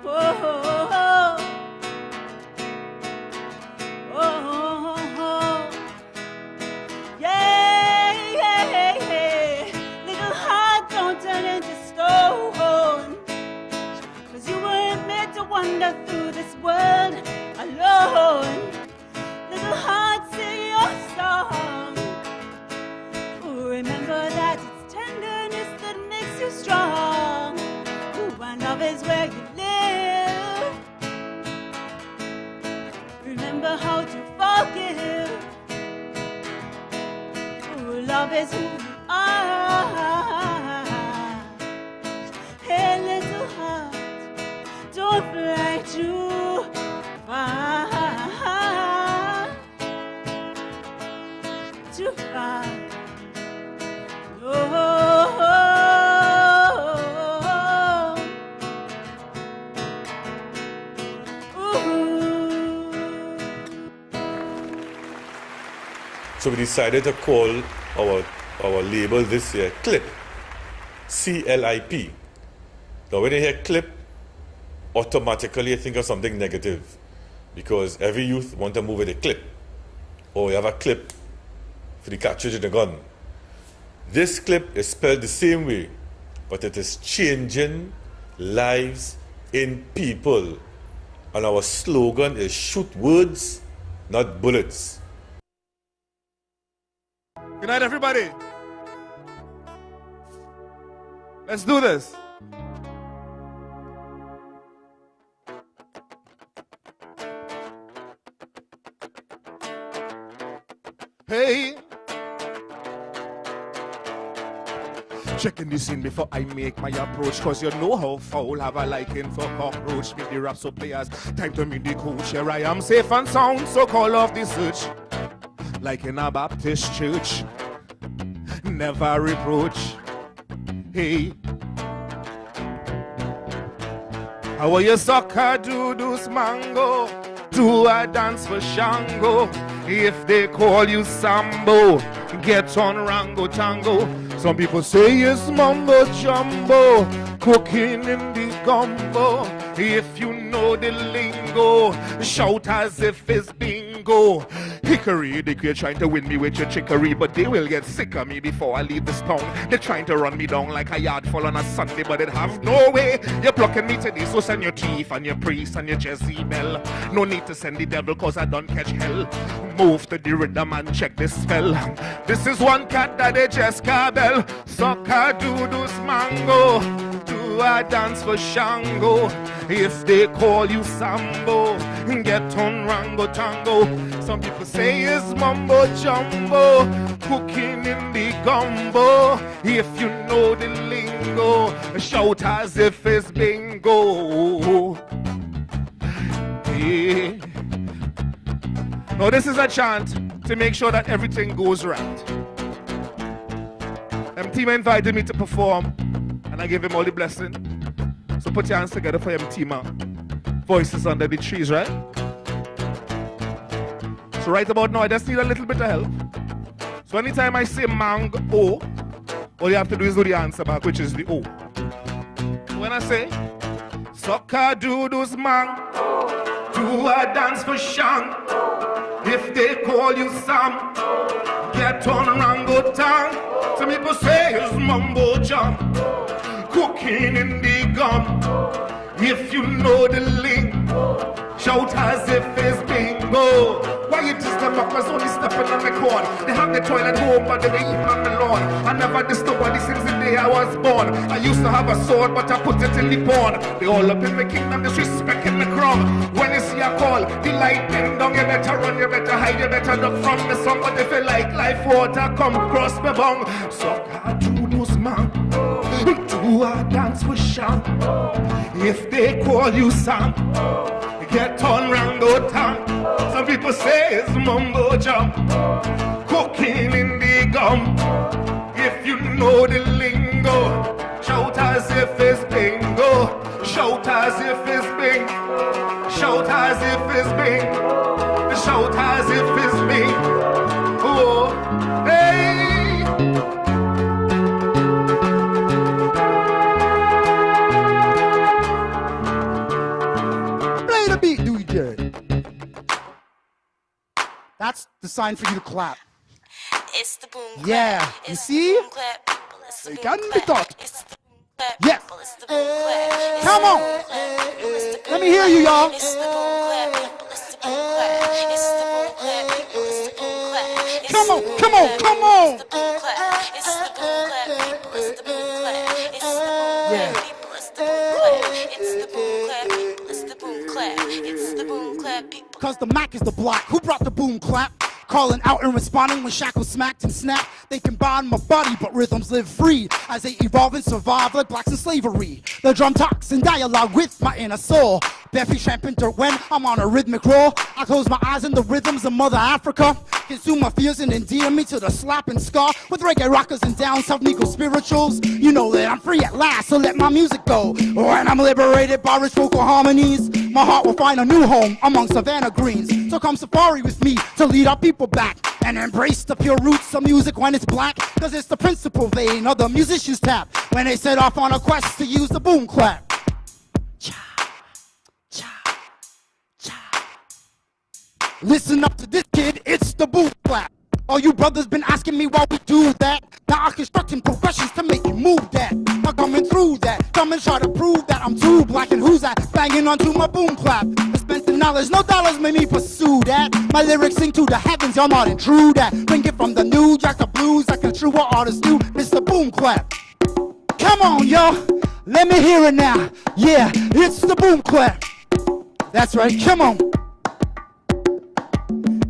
Oh, oh, oh. Oh, oh. Yeah, yeah, yeah. Little heart, don't turn into stone. 'Cause you weren't meant to wander through this world alone. Little heart, sing your song. Ooh, remember that it's tenderness that makes you strong. Ooh, and love is where you live. Remember how to forgive. Ooh, love is who you are. Hey, little heart, don't fly too far. Too far. Oh, oh, oh, oh. So we decided to call our label this year CLIP, C-L-I-P. Now when you hear CLIP, automatically you think of something negative, because every youth want to move with a clip, or you have a clip for the cartridge in the gun. This clip is spelled the same way, but it is changing lives in people. And our slogan is shoot words, not bullets. Good night, everybody. Let's do this. Hey. Checking the scene before I make my approach, cause you know how foul have a liking for cockroach. Make the rap so players, time to meet the coach. Here I am safe and sound, so call off the search. Like in a Baptist church, never reproach. Hey, how are you sucker do this mango? Do a dance for Shango. If they call you Sambo, get on Rango Tango. Some people say it's mumbo jumbo, cooking in the gumbo. If you know the lingo, shout as if it's bingo. Hickory, they're trying to win me with your chicory, but they will get sick of me before I leave this town. They're trying to run me down like a yard full on a Sunday, but it have no way. You're plucking me today, so send your thief and your priest and your Jezebel. No need to send the devil, cause I don't catch hell. Move to the rhythm and check this spell. This is one cat that they just cabel. Sucker do this mango, do a dance for Shango. If they call you Sambo, get on Rango Tango. Some people say it's mumbo jumbo, cooking in the gumbo. If you know the lingo, shout as if it's bingo. Yeah. Now this is a chant to make sure that everything goes right. Team invited me to perform, and I gave him all the blessing. So put your hands together for Team. Voices under the trees, right? So right about now, I just need a little bit of help. So anytime I say mango, all you have to do is do the answer back, which is the O. When I say, sucker do this mango, do a dance for Shang. If they call you Sam, get on Rangotan. Some people say it's mumbo jump, cooking in the gum. If you know the link, shout as if it's bingo. Why you just step up, I only stepping on the corn. They have the toilet home, but they be eating on the lawn. I never dissed nobody since the day I was born. I used to have a sword, but I put it in the pawn. They all up in the kingdom, disrespecting the crown. When you see a call, the lightning down, you better run, you better hide, you better duck from the sun. But if you like life water, come cross me bong. Sucker do those man, do a dance with Shang. If they call you Sam, get on Rango Town. Some people say it's mumbo jump, cooking in the gum. If you know the lingo, shout as if it's bingo. Shout as if it's bing. Shout as if it's bing. Shout as if it's bing. Oh, hey. Beat, DJ. That's the sign for you to clap. It's the boom clap. Yeah, you see? You can be taught. It's the boom clap. Yes. It's the boom clap. Come on. Let me hear you, y'all. It's the boom clap. It's the boom clap. It's the boom clap. It's the boom clap. Come on, come on, come on. It's the boom clap. It's the boom clap. It's the boom clap. It's the boom clap. It's the boom clap. It's the boom clap. It's the boom clap. Cause the Mac is the block. Who brought the boom clap? Calling out and responding when shackles smacked and snapped. They can bind my body, but rhythms live free as they evolve and survive like blacks in slavery. The drum talks in dialogue with my inner soul. Barefoot tramping dirt when I'm on a rhythmic roll. I close my eyes in the rhythms of Mother Africa. Consume my fears and endear me to the slap and scar. With reggae rockers and down south Negro spirituals. You know that I'm free at last, so let my music go. When I'm liberated by rich vocal harmonies, my heart will find a new home among savannah greens. So come safari with me to lead our people back and embrace the pure roots of music when it's black. Cause it's the principal vein of the musician's tap when they set off on a quest to use the boom clap. Listen up to this kid, it's the boom clap. All you brothers been asking me why we do that. Now I constructing progressions to make you move that. I'm coming through that. Come and try to prove that I'm too black and who's that? Banging onto my boom clap. Dispensing knowledge, no dollars made me pursue that. My lyrics sing to the heavens, y'all not true that. Bring it from the new jack to blues like a true artist do. It's the boom clap. Come on, y'all. Let me hear it now. Yeah, it's the boom clap. That's right, come on.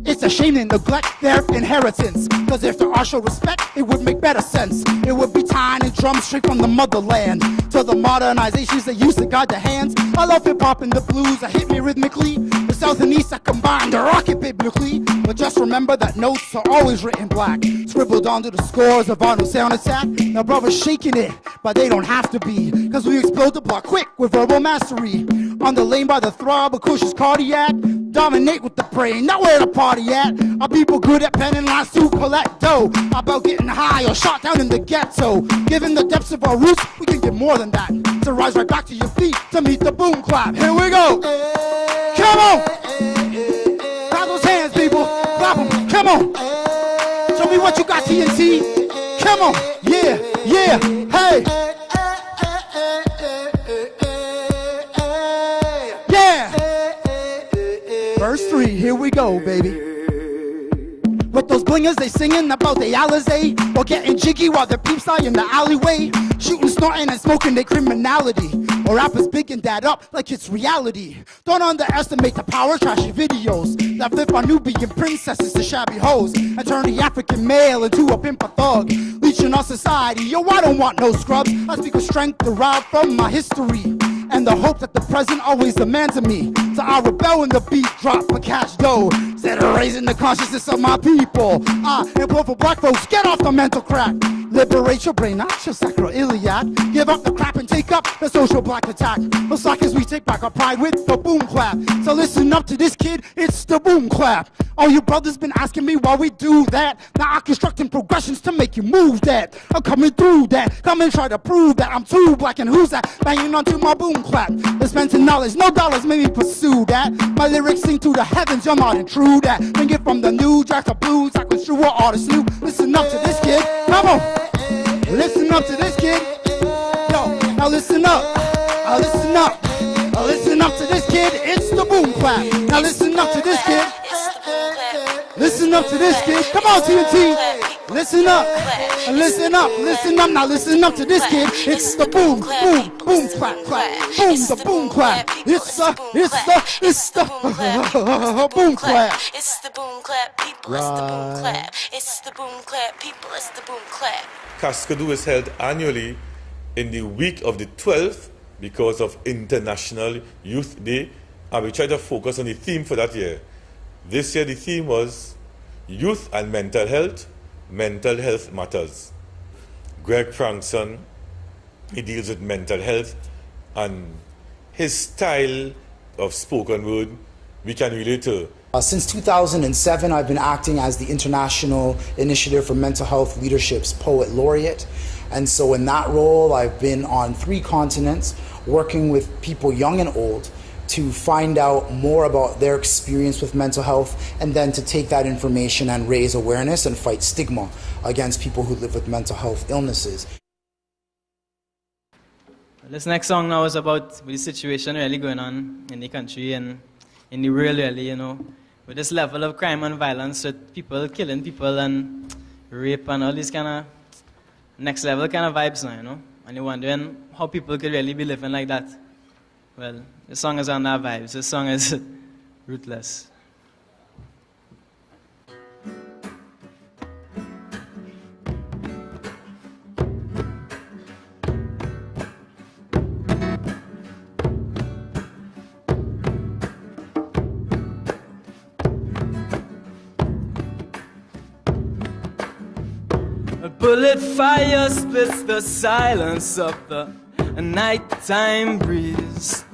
It's a shame they neglect their inheritance. Cause if there are show respect, it would make better sense. It would be tying and drums straight from the motherland to the modernizations they used to guide their hands. I love hip hop and the blues that hit me rhythmically. The south and east that combine to rock it biblically. But just remember that notes are always written black, scribbled onto the scores of Arnold Sound Attack. Now brothers shaking it, but they don't have to be. Cause we explode the block quick with verbal mastery. On the lane by the throb of Cush's cardiac. Dominate with the brain, not where the party at. Our people good at penning lines to collect dough. About getting high or shot down in the ghetto. Given the depths of our roots, we can get more than that. To rise right back to your feet, to meet the boom clap. Here we go. Come on. Clap those hands, people. Clap them. Come on. Show me what you got, TNT. Come on. Yeah, yeah. Hey. Verse 3, here we go, baby. With those blingers, they singing about the Alizé, or getting jiggy while their peeps die in the alleyway. Shooting, snorting, and smoking their criminality. Or rappers bigging that up like it's reality. Don't underestimate the power of trashy videos that flip our Nubian princesses to shabby hoes and turn the African male into a pimp or thug, leeching our society. Yo, I don't want no scrubs. I speak of strength derived from my history and the hope that the present always demands of me. So I rebel when the beat drop for cash dough, instead of raising the consciousness of my people. I implore for black folks, get off the mental crack. Liberate your brain, not your sacroiliac. Give up the crap and take up the social black attack. No slack as we take back our pride with the boom clap. So listen up to this kid, it's the boom clap. All you brothers been asking me why we do that. Now I'm constructing progressions to make you move that. I'm coming through that. Come and try to prove that I'm too black and who's that? Banging onto my boom clap. Dispensing knowledge, no dollars made me pursue that. My lyrics sing to the heavens, you're not true that. Bring it from the new jack to blues, I construe what artists new. Listen up to this kid, come on. Listen up to this kid. Yo, now listen up. Listen up. Listen up to this kid. It's the boom clap. Now listen up to this kid. Listen up to this kid. Come on, TNT. Listen up. Listen up. Listen up. Now listen up to this kid. It's the boom, boom, boom clap, clap. Boom, the boom clap. It's the boom clap. It's the boom clap, people. It's the boom clap. It's the boom clap, people. It's the boom clap. Cascadoo is held annually in the week of the 12th because of International Youth Day, and we try to focus on the theme for that year. This year the theme was Youth and Mental Health Matters. Greg Frankson, he deals with mental health, and his style of spoken word we can relate to. Since 2007, I've been acting as the International Initiative for Mental Health Leadership's Poet Laureate. And so in that role, I've been on 3 continents, working with people young and old to find out more about their experience with mental health, and then to take that information and raise awareness and fight stigma against people who live with mental health illnesses. This next song now is about the situation really going on in the country and in the world, really, you know, with this level of crime and violence, with people killing people and rape and all these kind of next level kind of vibes now, you know, and you're wondering how people could really be living like that. Well, the song is on that vibes. This song is Ruthless. A bullet fire splits the silence of the nighttime breeze.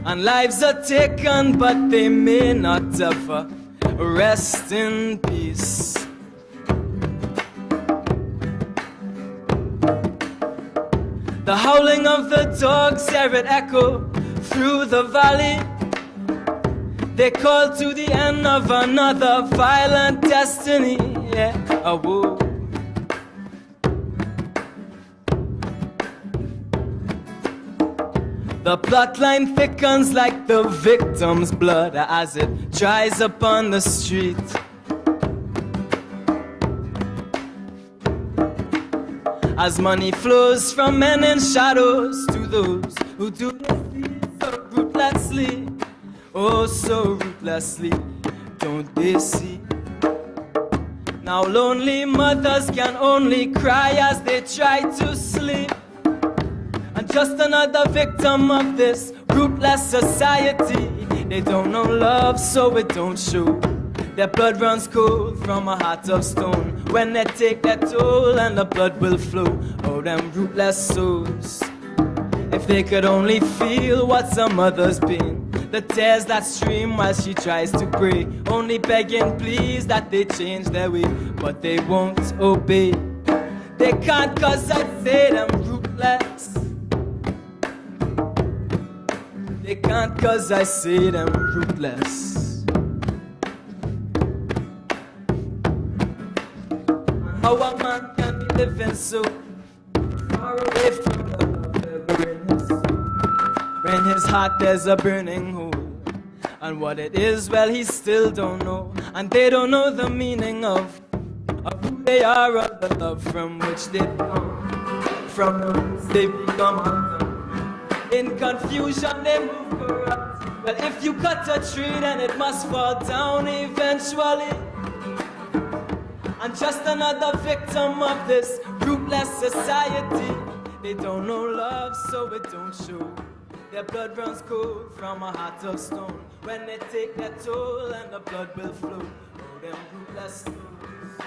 And lives are taken, but they may not ever rest in peace. The howling of the dogs, hear it echo through the valley. They call to the end of another violent destiny. Yeah, whoa. The plotline thickens like the victim's blood as it dries upon the street. As money flows from men in shadows to those who do the deeds of brute ruthlessly, oh so ruthlessly, don't they see? Now lonely mothers can only cry as they try to sleep. And just another victim of this ruthless society. They don't know love, so it don't show. Their blood runs cold from a heart of stone. When they take their toll and the blood will flow. Oh, them rootless souls. If they could only feel what some mother's been. The tears that stream while she tries to pray. Only begging please that they change their way. But they won't obey. They can't cause I say them rootless. They can't cause I say them rootless. How a man can be living so far away from the love ever in his soul. When his heart there's a burning hole. And what it is, well he still don't know. And they don't know the meaning of who they are or the love from which they come. From the roots they become undone. In confusion they move corrupt. Well if you cut a tree then it must fall down eventually. And just another victim of this rootless society. They don't know love, so it don't show. Their blood runs cold from a heart of stone. When they take their toll and the blood will flow. Oh, them rootless souls.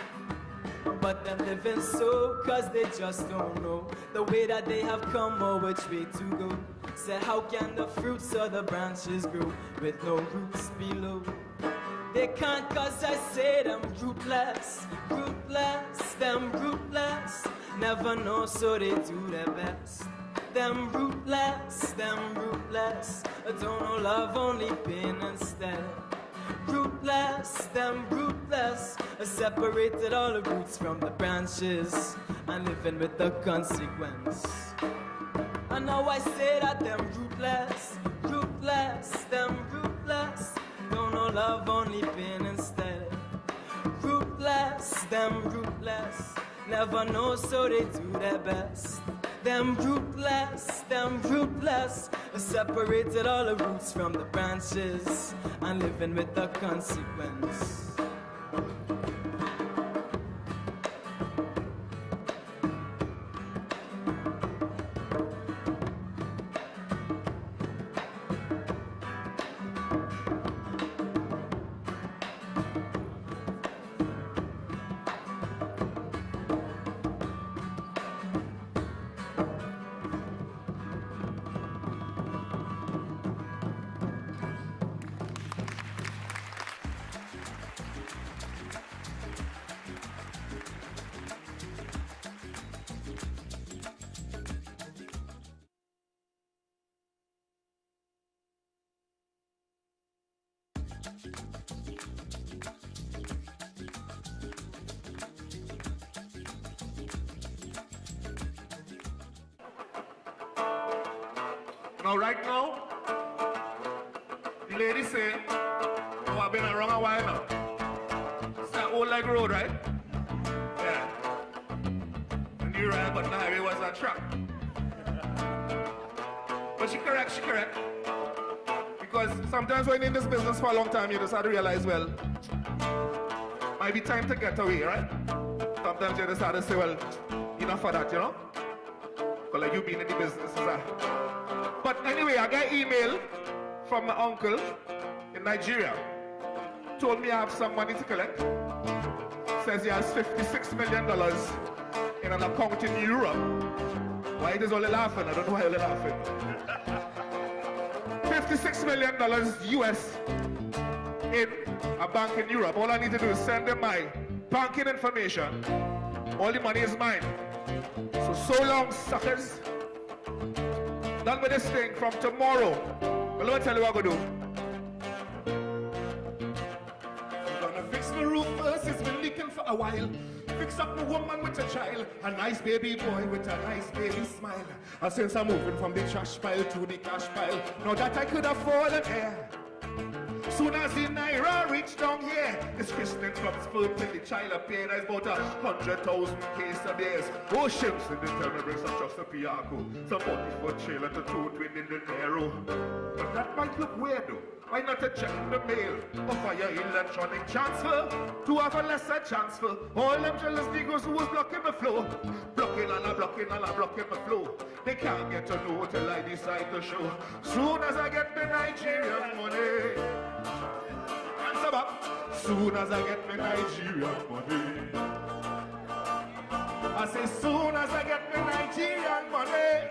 But them living so, cause they just don't know the way that they have come or which way to go. Say, how can the fruits or the branches grow with no roots below? They can't cause I say them rootless, rootless, them rootless. Never know so they do their best. Them rootless, don't know love, only pain instead. Rootless, them rootless, separated all the roots from the branches and living with the consequence. And now I say that them rootless, rootless, them rootless. Don't know love, only pain instead. Rootless, them rootless. Never know, so they do their best. Them rootless, separated all the roots from the branches and living with the consequence. Now, right now, the lady say, oh, I've been around a while now. It's that old leg road, right? Yeah. The new rail, but the highway was a truck. But she correct. Because sometimes when you're in this business for a long time, you just have to realize, well, might be time to get away, right? Sometimes you just have to say, well, enough of that, you know? Because like you've been in the business, is that? But anyway, I got an email from my uncle in Nigeria. Told me I have some money to collect. Says he has $56 million in an account in Europe. Why is only laughing? I don't know why you're laughing. $56 million US in a bank in Europe. All I need to do is send them my banking information. All the money is mine. So long, suckers. Done with this thing from tomorrow. Well, let me tell you what I'm going to do. I'm gonna fix my roof first. It's been leaking for a while. Fix up a woman with a child. A nice baby boy with a nice baby smile. And since I'm moving from the trash pile to the cash pile, now that I could afford an heir. Soon as the Naira reach down here, this Christian club's full till the child appeared. There's about 100,000 case of beers. Oh, ships in the tell me bring some just a Piaco. Some money for trailer to tote within the narrow. But that might look weird though. Why not to check the mail or fire electronic transfer to have a lesser chance for all them jealous niggas who was blocking the flow. Blocking and a blocking and a blocking the flow. They can't get to know till I decide to show. Soon as I get the Nigerian money. Answer back. Soon as I get the Nigerian money. I say soon as I get the Nigerian money.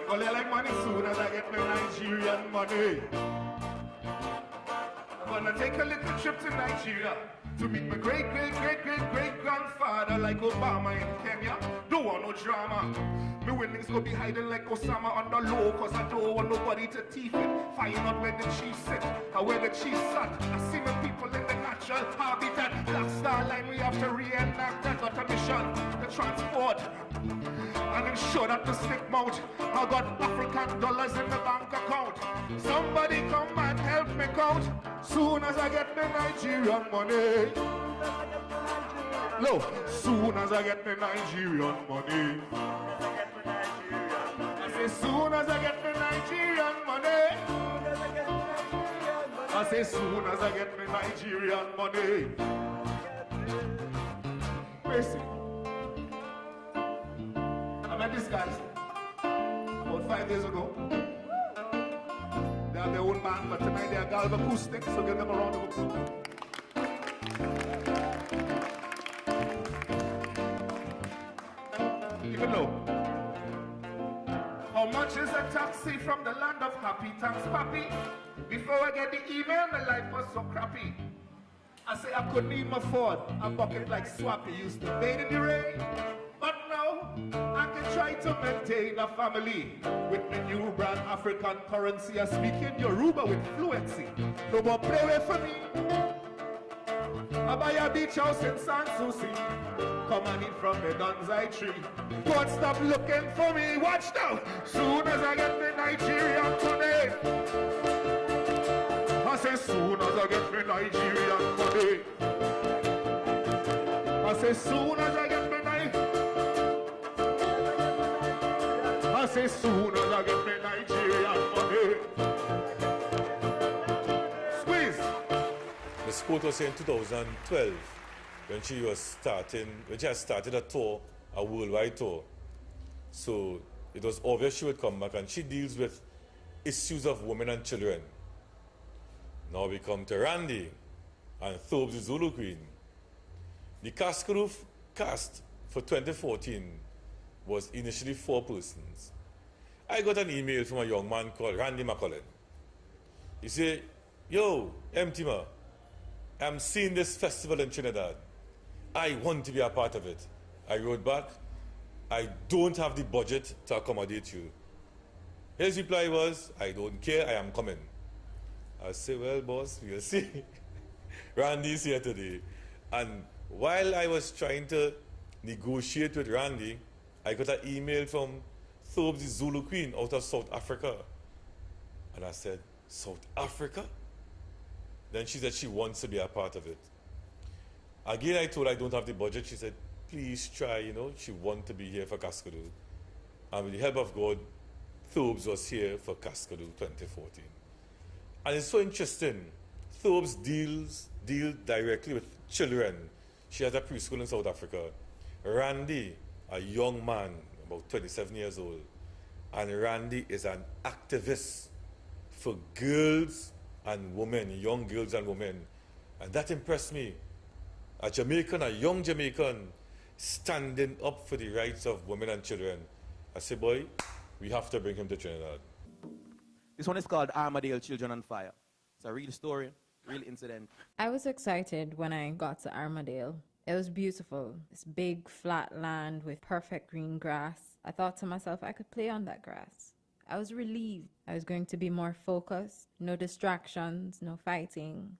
Only I like money soon as I get my Nigerian money. I'm gonna take a little trip to Nigeria to meet my great-great-great-great-great-grandfather like Obama in Kenya. Don't want no drama. My winnings go be hiding like Osama on the low, cause I don't want nobody to teeth it. Find out where the chief sit or where the chief sat. I see my people in the natural habitat. Black Star Line, we have to reenact that. Got a mission to transport and ensure that the stick mouth. I got African dollars in the bank account. Somebody come and help me count. Soon as I get the Nigerian money. No, soon as I get the Nigerian money. I say soon as I get the Nigerian money. I say soon as I get the Nigerian money. Mercy. I met these guys about 5 days ago. They have their own band, but tonight they are Galva Acoustic, so give them a round of applause. Even though, how much is a taxi from the land of happy? Thanks, papi. Before I get the email, my life was so crappy. I say I couldn't even afford a bucket like Swappy used to bathe in the rain. But now, I can try to maintain a family with the new brand African currency. I speak in Yoruba with fluency. No more play away for me. I buy a beach house in Sanssouci. Come and eat from the Donzai tree. God stop looking for me. Watch now. Soon as I get the Nigerian money. I say soon as I get the Nigerian money. I say soon as I get the I say soon as I get the Nigerian money. Squeeze. Miss Court was saying in 2012 when she had started a tour, a worldwide tour. So it was obvious she would come back, and she deals with issues of women and children. Now we come to Randy and Thobs the Zulu Queen. The Cascadoo cast for 2014 was initially 4 persons. I got an email from a young man called Randy McLaren. He said, yo, MTMA, I'm seeing this festival in Trinidad. I want to be a part of it. I wrote back, I don't have the budget to accommodate you. His reply was, I don't care, I am coming. I said, well, boss, we'll see. Randy's here today. And while I was trying to negotiate with Randy, I got an email from Thobs the Zulu Queen out of South Africa. And I said, South Africa? Then she said she wants to be a part of it. Again, I told her I don't have the budget. She said, please try, you know. She wants to be here for Cascadoo. And with the help of God, Thobs was here for Cascadoo 2014. And it's so interesting. Thobs deals directly with children. She has a preschool in South Africa. Randy, a young man, about 27 years old. And Randy is an activist for girls and women, young girls and women. And that impressed me. A Jamaican, a young Jamaican, standing up for the rights of women and children. I said, boy, we have to bring him to Trinidad. This one is called Armadale Children on Fire. It's a real story, real incident. I was excited when I got to Armadale. It was beautiful. This big flat land with perfect green grass. I thought to myself I could play on that grass. I was relieved. I was going to be more focused, no distractions, no fighting.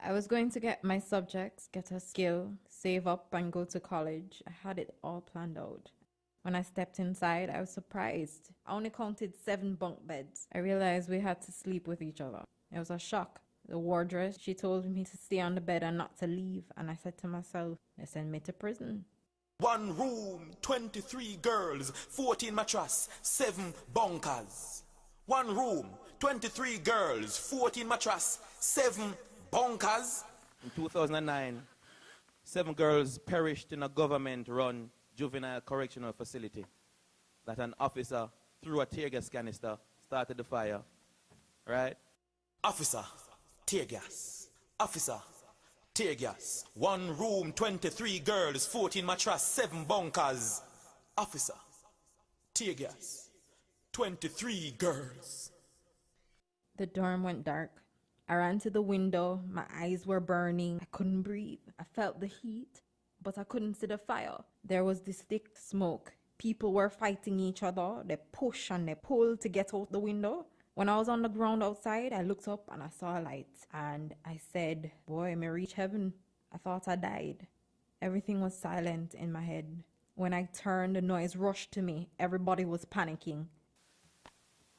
I was going to get my subjects, get a skill, save up and go to college. I had it all planned out. When I stepped inside, I was surprised. I only counted 7 bunk beds. I realized we had to sleep with each other. It was a shock. The wardress, she told me to stay on the bed and not to leave. And I said to myself, they send me to prison. 1 room, 23 girls, 14 mattress, 7 bunkers. 1 room, 23 girls, 14 mattress, 7 bunkers. In 2009, 7 girls perished in a government-run juvenile correctional facility that an officer, through a tear gas canister, started the fire. Right? Officer, tear gas. Officer, tear gas. 1 room, 23 girls, 14 mattress, 7 bunkers. Officer, tear gas. 23 girls. The dorm went dark. I ran to the window. My eyes were burning. I couldn't breathe. I felt the heat, but I couldn't see the fire. There was this thick smoke. People were fighting each other. They push and they pull to get out the window. When I was on the ground outside, I looked up and I saw a light. And I said, boy, I may reach heaven. I thought I died. Everything was silent in my head. When I turned, the noise rushed to me. Everybody was panicking.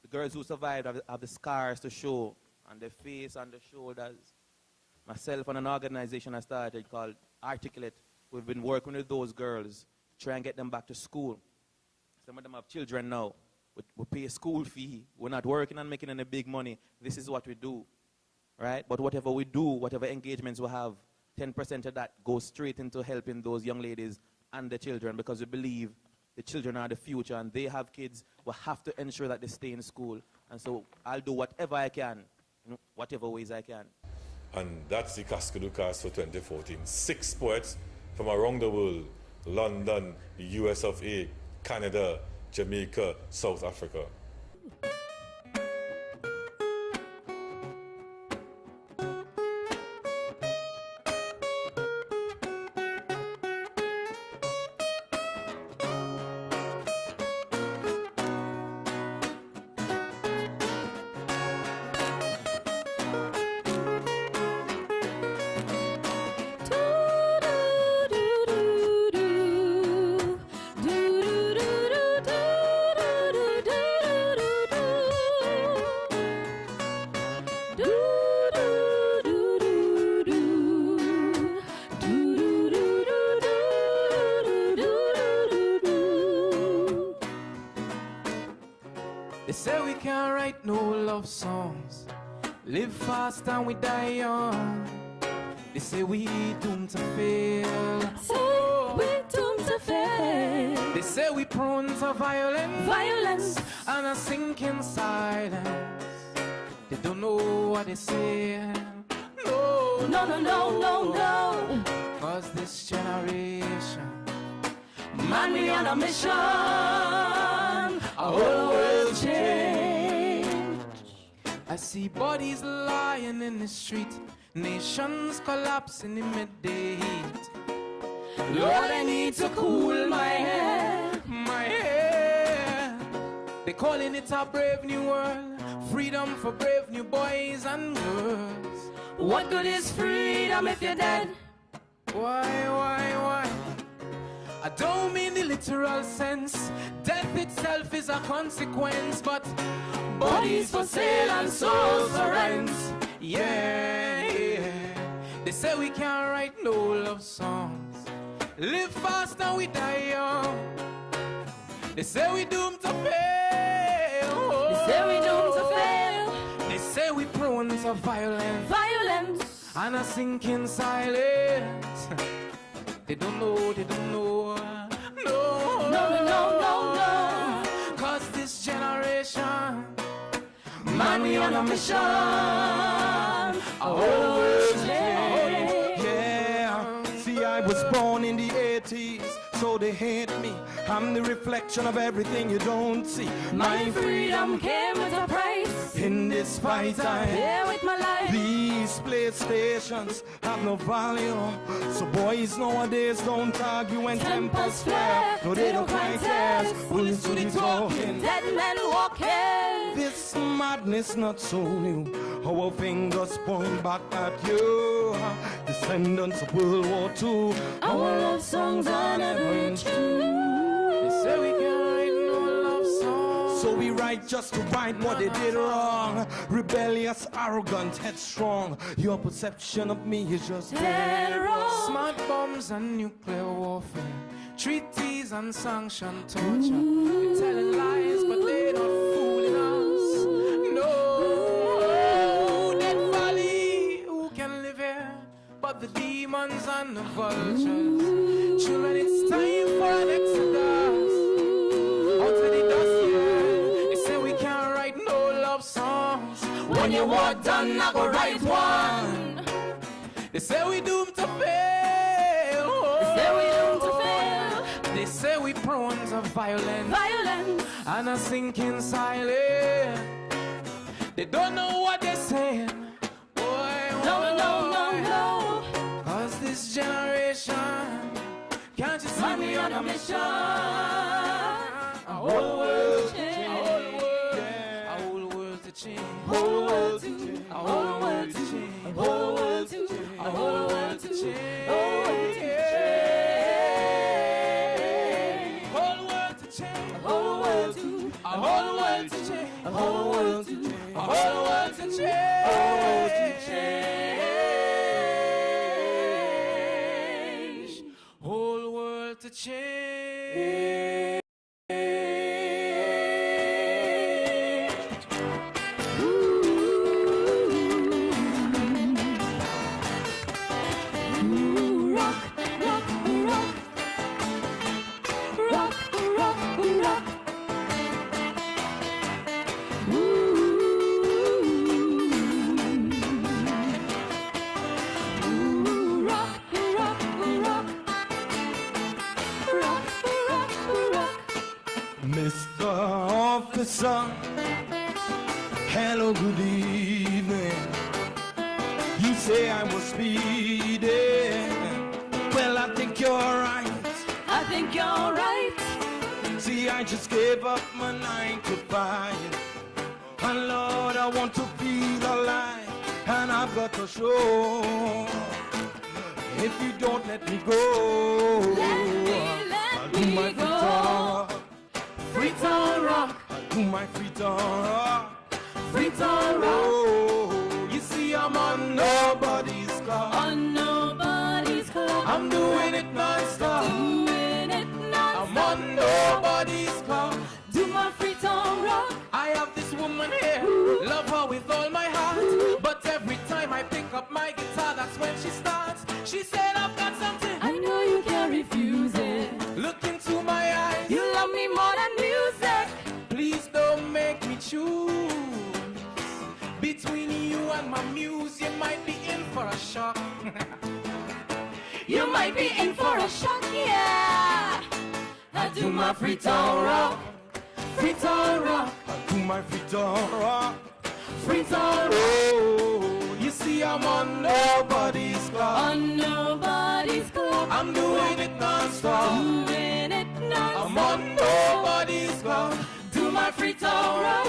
The girls who survived have the scars to show on their face, on their shoulders. Myself and an organization I started called Articulate, we've been working with those girls, try and get them back to school. Some of them have children now. We pay a school fee. We're not working and making any big money. This is what we do, right? But whatever we do, whatever engagements we have, 10% of that goes straight into helping those young ladies and the children, because we believe the children are the future and they have kids. We have to ensure that they stay in school. And so I'll do whatever I can, whatever ways I can. And that's the Cascadoo cast for 2014. 6 poets from around the world: London, the US of A, Canada, Jamaica, South Africa. They say we can't write no love songs, live fast and we die young. They say we doomed to fail. We doomed to fail. They say we prone to violence and a sinking silence. They don't know what they say. No, No, no, no, no, no. Cause this generation, Man, we on a mission. Our whole world change. I see bodies lying in the street, nations collapse in the midday heat. Lord, I need to cool my head. My head. They calling it a brave new world, freedom for brave new boys and girls. What good is freedom if you're dead? Why? I don't mean the literal sense. Death itself is a consequence, but Bodies for sale and souls for rent. Yeah. They say we can't write no love songs, live fast and we die young. They say we doomed to fail. They say we doomed to fail. They say we prone to violence and a sinking silence. They don't know. No. Cause this generation, Man, we on a mission. Our whole world change. Yeah, see, I was born in the 80s, so they hate me. I'm the reflection of everything you don't see. My freedom came with a price. In this fight I Here with my life. These PlayStations have no value, so boys nowadays don't argue when tempers flare. No, they don't cry tears, bullets to the talking, Dead men walking. This madness not so new. Our fingers point back at you, descendants of World War II. Our love songs are never true. they say we can't write no love songs. So we write just to right what they did wrong. Rebellious, arrogant, headstrong. Your perception of me is just dead wrong. Smart bombs and nuclear warfare, treaties and sanctioned torture. They're telling lies, but they're not fooling us. No, Dead Valley, who can live here but the demons and the vultures? Children, it's time for an exodus. Out to the dust, yeah. They say we can't write no love songs. When you want done, I go write one. They say we doomed to fail. They say we doomed to fail. They say we prone to violence. And a sinking silence. They don't know what they're saying. Boy, no. Cause this generation, can't you see me on a mission? A whole world to change. A whole world to change. A whole world to change. A whole world to change. A whole world to change. A whole world to change. A whole world to change. A whole world to change. A whole world to change. Whole world to change. Mr. Officer, hello, good evening. You say I was speeding. Well, I think you're right. I think you're right. See, I just gave up my 9 to 5. And Lord, I want to feel alive. And I've got to show. If you don't let me go, I'll do my guitar. Freetown rock. I'll do my Freetown rock. Freetown rock. Oh, you see I'm on nobody's clock. On nobody's clock. I'm doing it non-stop. Doing it non-stop. I'm on nobody's clock. Do my Freetown rock. I have this woman here, love her with all my heart. But every time I pick up my guitar, that's when she starts. She said, I've got something. I know you can't refuse it. Look into my eyes. You love me more than music. Please don't make me choose. Between you and my muse, you might be in for a shock. You might be in for a shock, yeah. I do my Freetown rock. Freetown rock. I do my Freetown rock. Freetown rock. Oh, you see I'm on nobody's clock. On nobody's clock. I'm doing it non-stop. Doing it non-stop. I'm on nobody's clock. Do my Freetown rock.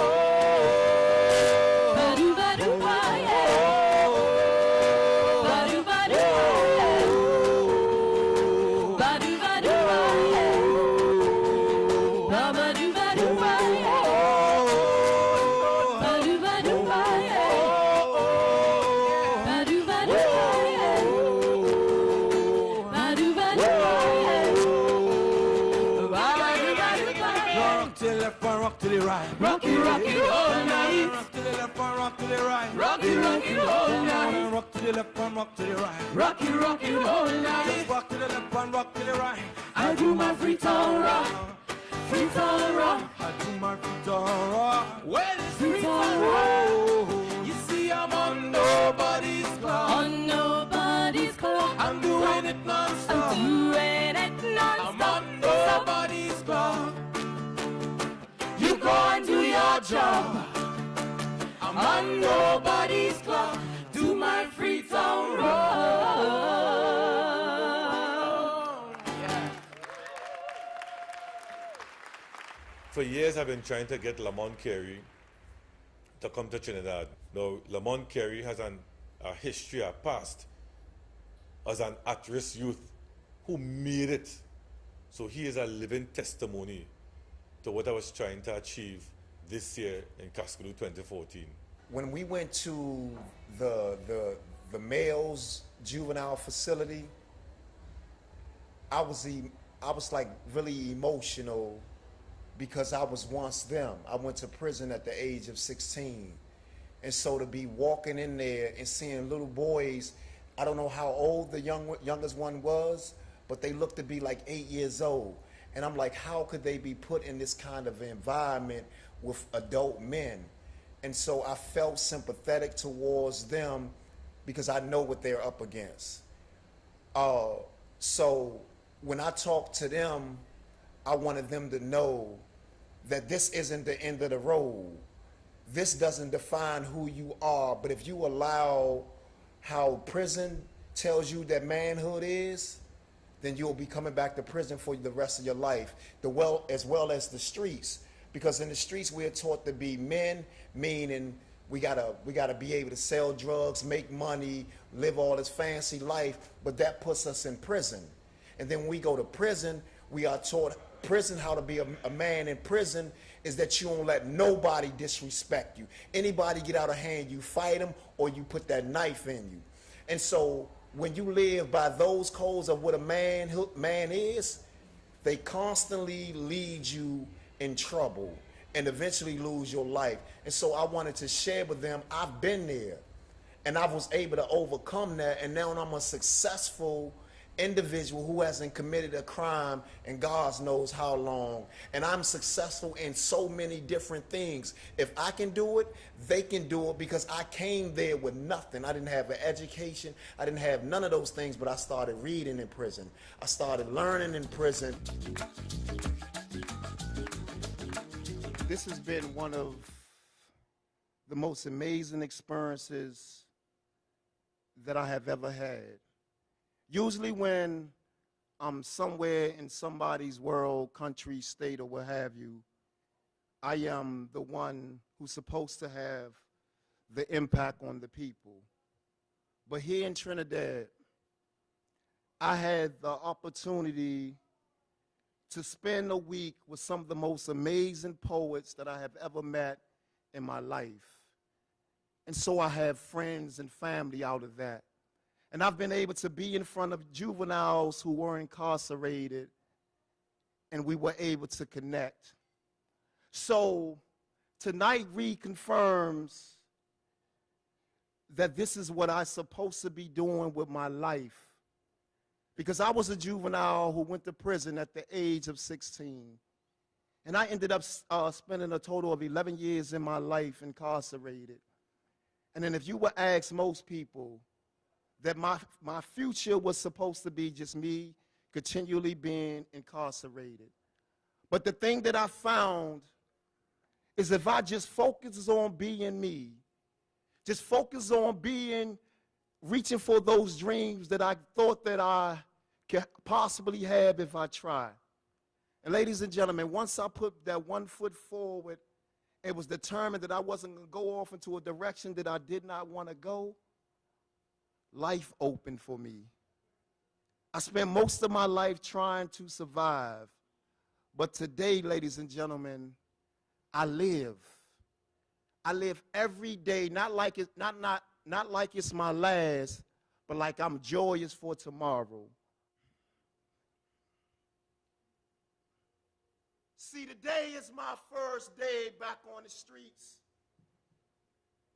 Ba-do, ba-do, ba-yeah. Ba-do, ba-do, ba-do, ba-do, ba-yeah. Ba-ba-do, ba-do, ba-yeah. Ba-do, ba-do, ba-yeah. Ba-do, ba-do, ba-yeah. Ba-do, ba-do, ba-yeah. Rock to the left and rock to the right. Rocky, rocky all night. Rock to the left and rock to the right. Rocky, rocky all night. Rock to the left and rock to the right. Rocky, rocky all night. Just rock to the left and rock to the right. I do my Freetown rock. Freetown rock. I do my Freetown rock. Well, it's Freetown rock. You see I'm on nobody's clock. On nobody's clock. I'm doing it non-stop. I'm doing it non-stop. I'm on nobody's clock. You go and do your job. I'm on nobody's clock. Do my Freetown rock. Yeah. For years, I've been trying to get Lamont Carey to come to Trinidad. Now, Lamont Carey has a history, a past, as an at-risk youth who made it. So he is a living testimony to what I was trying to achieve this year in Cascadoo 2014. when we went to the male's juvenile facility, I was like really emotional because I was once them. I went to prison at the age of 16. And so to be walking in there and seeing little boys, I don't know how old the youngest one was, but they looked to be like 8 years old. And I'm like, how could they be put in this kind of environment with adult men? And so I felt sympathetic towards them because I know what they're up against. So when I talked to them, I wanted them to know that this isn't the end of the road. This doesn't define who you are, but if you allow how prison tells you that manhood is, then you'll be coming back to prison for the rest of your life, as well as the streets. Because in the streets, we're taught to be men, meaning we gotta be able to sell drugs, make money, live all this fancy life, but that puts us in prison. And then when we go to prison, we are taught how to be a man in prison is that you don't let nobody disrespect you. Anybody get out of hand, you fight them or you put that knife in you. And so when you live by those codes of what a man is, they constantly lead you in trouble and eventually lose your life. And so I wanted to share with them, I've been there and I was able to overcome that, and now I'm a successful individual who hasn't committed a crime in God knows how long, and I'm successful in so many different things. If I can do it, they can do it, because I came there with nothing. I didn't have an education, I didn't have none of those things, but I started reading in prison. I started learning in prison. This has been one of the most amazing experiences that I have ever had. Usually when I'm somewhere in somebody's world, country, state, or what have you, I am the one who's supposed to have the impact on the people. But here in Trinidad, I had the opportunity to spend a week with some of the most amazing poets that I have ever met in my life. And so I have friends and family out of that. And I've been able to be in front of juveniles who were incarcerated, and we were able to connect. So tonight reconfirms that this is what I'm supposed to be doing with my life. Because I was a juvenile who went to prison at the age of 16. And I ended up spending a total of 11 years in my life incarcerated. And then if you would ask most people, that my future was supposed to be just me continually being incarcerated. But the thing that I found is if I just focus on being me, just focus on reaching for those dreams that I thought that I could possibly have if I tried. And ladies and gentlemen, once I put that one foot forward, it was determined that I wasn't going to go off into a direction that I did not want to go. Life opened for me. I spent most of my life trying to survive. But today, ladies and gentlemen, I live. I live every day, not like it's my last, but like I'm joyous for tomorrow. See, today is my first day back on the streets.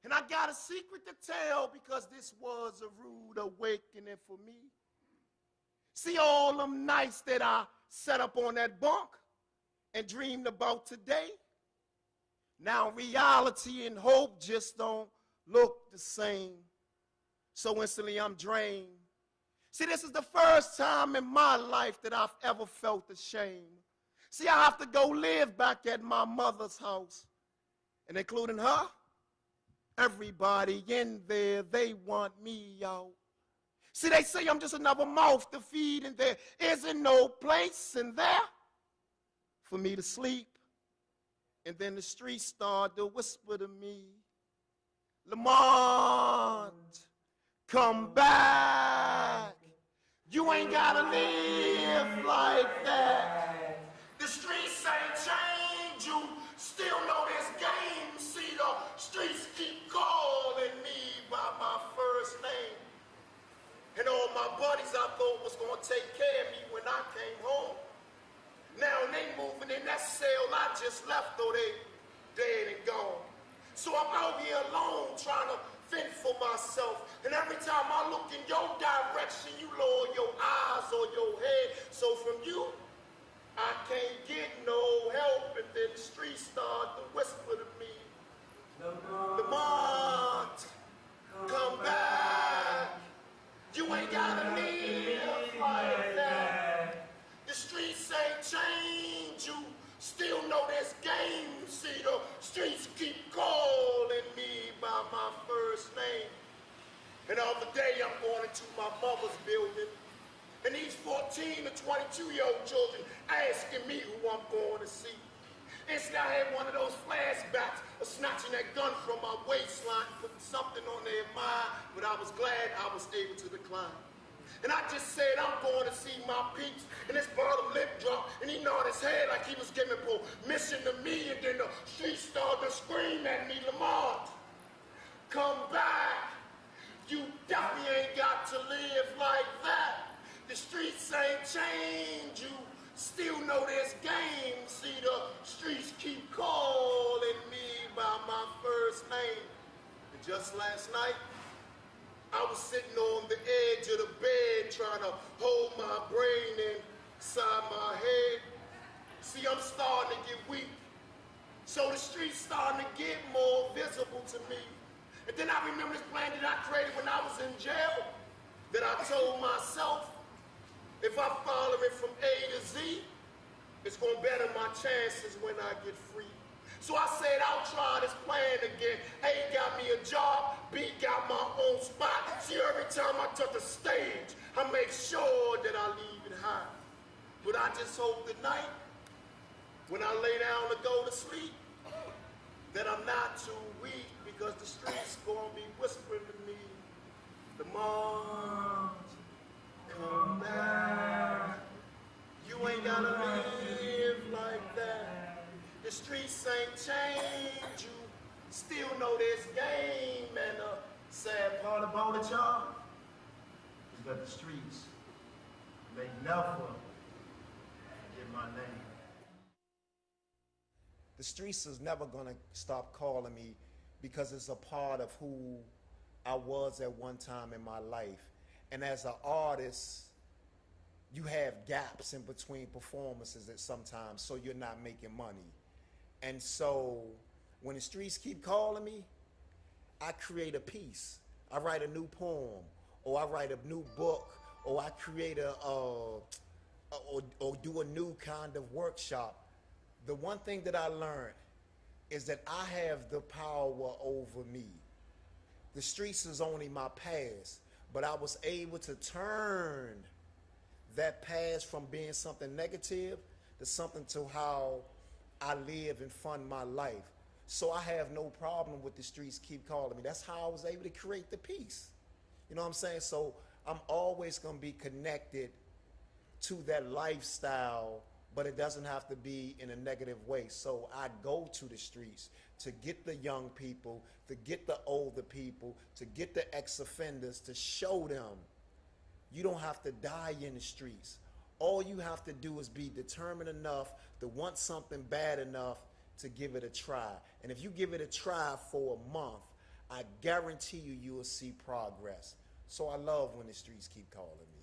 And I got a secret to tell, because this was a rude awakening for me. See all them nights that I sat up on that bunk and dreamed about today? Now reality and hope just don't look the same. So instantly I'm drained. See, this is the first time in my life that I've ever felt ashamed. See, I have to go live back at my mother's house, and including her, everybody in there, they want me out. See, they say I'm just another mouth to feed, and there isn't no place in there for me to sleep. And then the streets start to whisper to me, Lamont, come back. You ain't gotta live like that. The streets ain't changed, you still know this game. See, the streets keep calling. just left, though they dead and gone. So I'm out here alone trying to fend for myself. And every time I look in your direction, you lower your eyes or your head. So from you, I can't get no help. And then the streets start to whisper to me, Lamont, come back. You ain't gotta live like that. The streets ain't changed. You still know this game. See, the streets keep calling me by my first name. And the other day I'm going into my mother's building, and these 14 to 22-year-old children asking me who I'm going to see. Instantly I had one of those flashbacks of snatching that gun from my waistline, putting something on their mind, but I was glad I was able to decline. And I just said, I'm going to see my peeps, and his bottom lip dropped, and he nodded his head like he was giving permission to me, and then the street started to scream at me, Lamont, come back. You definitely ain't got to live like that. The streets ain't changed. You still know this game. See, the streets keep calling me by my first name. And just last night, I was sitting on the edge of the bed trying to hold my brain inside my head. See, I'm starting to get weak. So the streets starting to get more visible to me. And then I remember this plan that I created when I was in jail, that I told myself, if I follow it from A to Z, it's going to better my chances when I get free. So I said, I'll try this plan again. A got me a job, B got my own spot. See, every time I touch the stage, I make sure that I leave it high. But I just hope tonight, when I lay down to go to sleep, that I'm not too weak, because the streets gonna be whispering to me, Lamont, come back. You ain't gotta live like that. The streets ain't changed. You still know this game. And the sad part about it, y'all, is that the streets, they never forget my name. The streets is never gonna stop calling me, because it's a part of who I was at one time in my life. And as an artist, you have gaps in between performances at sometimes, so you're not making money. And so when the streets keep calling me, I create a piece. I write a new poem, or I write a new book, or I create or do a new kind of workshop. The one thing that I learned is that I have the power over me. The streets is only my past, but I was able to turn that past from being something negative to something to how I live and fund my life. So I have no problem with the streets keep calling me. That's how I was able to create the piece. You know what I'm saying? So I'm always gonna be connected to that lifestyle, but it doesn't have to be in a negative way. So I go to the streets to get the young people, to get the older people, to get the ex-offenders, to show them you don't have to die in the streets. All you have to do is be determined enough to want something bad enough to give it a try. And if you give it a try for a month, I guarantee you will see progress. So I love when the streets keep calling me.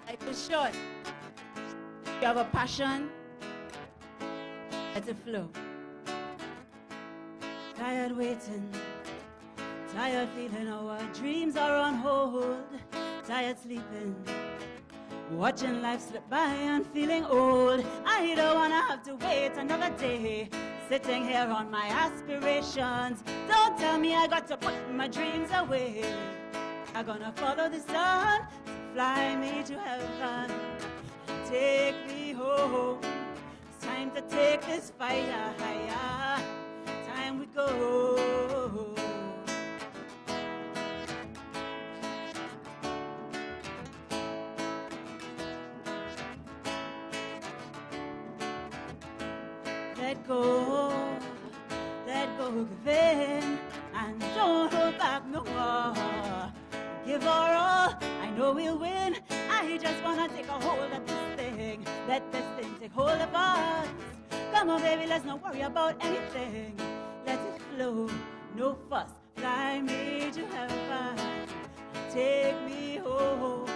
Life is short. You have a passion, let it flow. Tired waiting, tired feeling our dreams are on hold. Tired sleeping, watching life slip by and feeling old. I don't wanna have to wait another day, sitting here on my aspirations. Don't tell me I got to put my dreams away. I'm gonna follow the sun to fly me to heaven. Take me home. It's time to take this fight higher. Time we go. Let go, give in, and don't hold back no more. Give our all, I know we'll win. I just wanna take a hold of this thing. Let this thing take hold of us. Come on, baby, let's not worry about anything. Let it flow, no fuss. Fly me to heaven, take me home.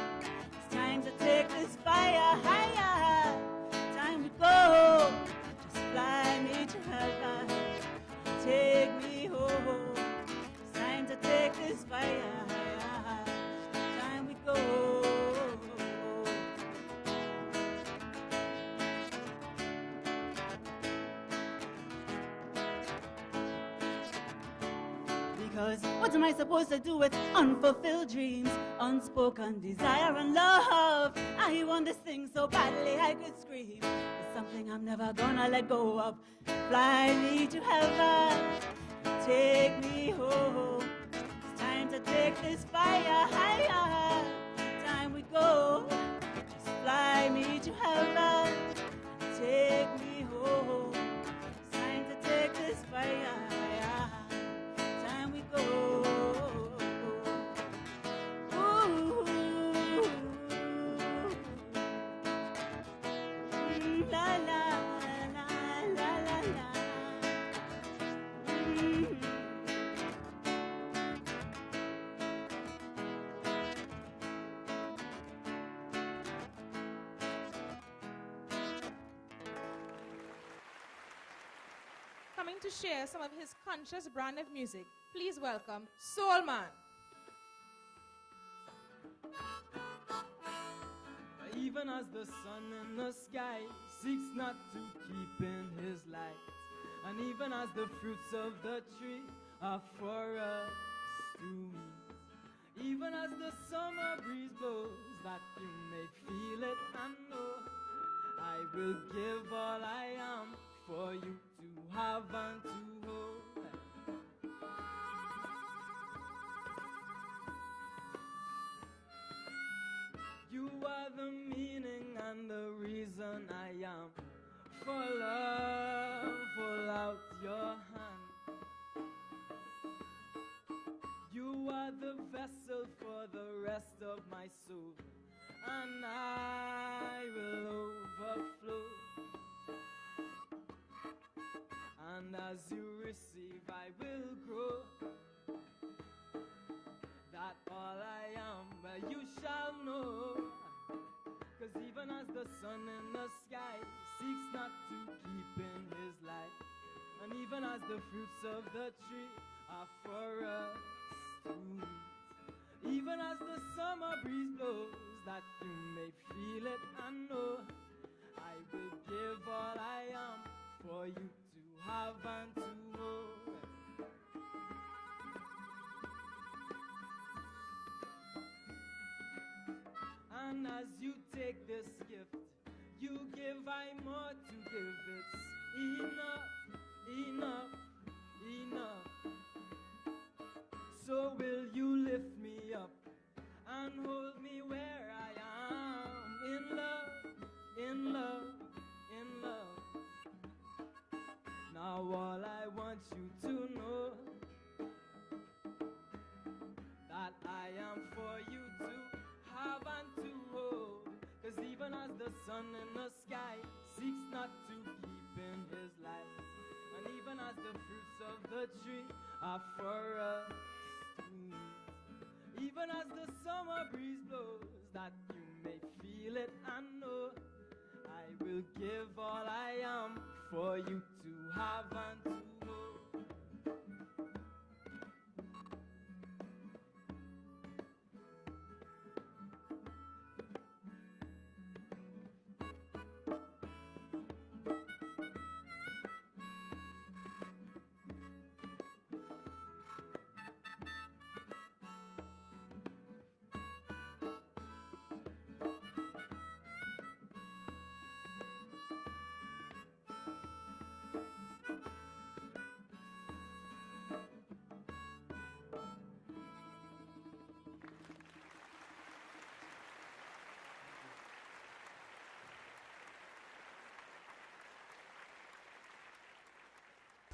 It's time to take this fire higher. Time to go, just fly me to heaven, take me home. It's time to take this fire higher. Time we go. Because what am I supposed to do with unfulfilled dreams, unspoken desire and love? I want this thing so badly I could scream. It's something I'm never gonna let go of. Fly me to heaven, take me home. It's time to take this fire higher. Time we go. Just fly me to heaven, take me home. It's time to take this fire higher. Coming to share some of his conscious brand of music, please welcome Soul Man. Even as the sun in the sky seeks not to keep in his light, and even as the fruits of the tree are for us to eat, even as the summer breeze blows that you may feel it and know, I will give all I am for you to have and to hold. You are the meaning and the reason I am. For love, hold out your hand. You are the vessel for the rest of my soul, and I will overflow. And as you receive, I will grow. That all I am, you shall know. 'Cause even as the sun in the sky seeks not to keep in his light, and even as the fruits of the tree are for us to eat, even as the summer breeze blows that you may feel it and know, I will give all I am for you to have and to hold. And as you take this gift, you give I more to give. It's enough, enough, enough. So will you lift me up and hold me where I am, in love, in love, in love. Now all I want you to know, that I am for you to have and to hold. 'Cause even as the sun in the sky seeks not to keep in his light, and even as the fruits of the tree are for us to eat, even as the summer breeze blows that you may feel it and know, I will give all I am for you to have and to hold.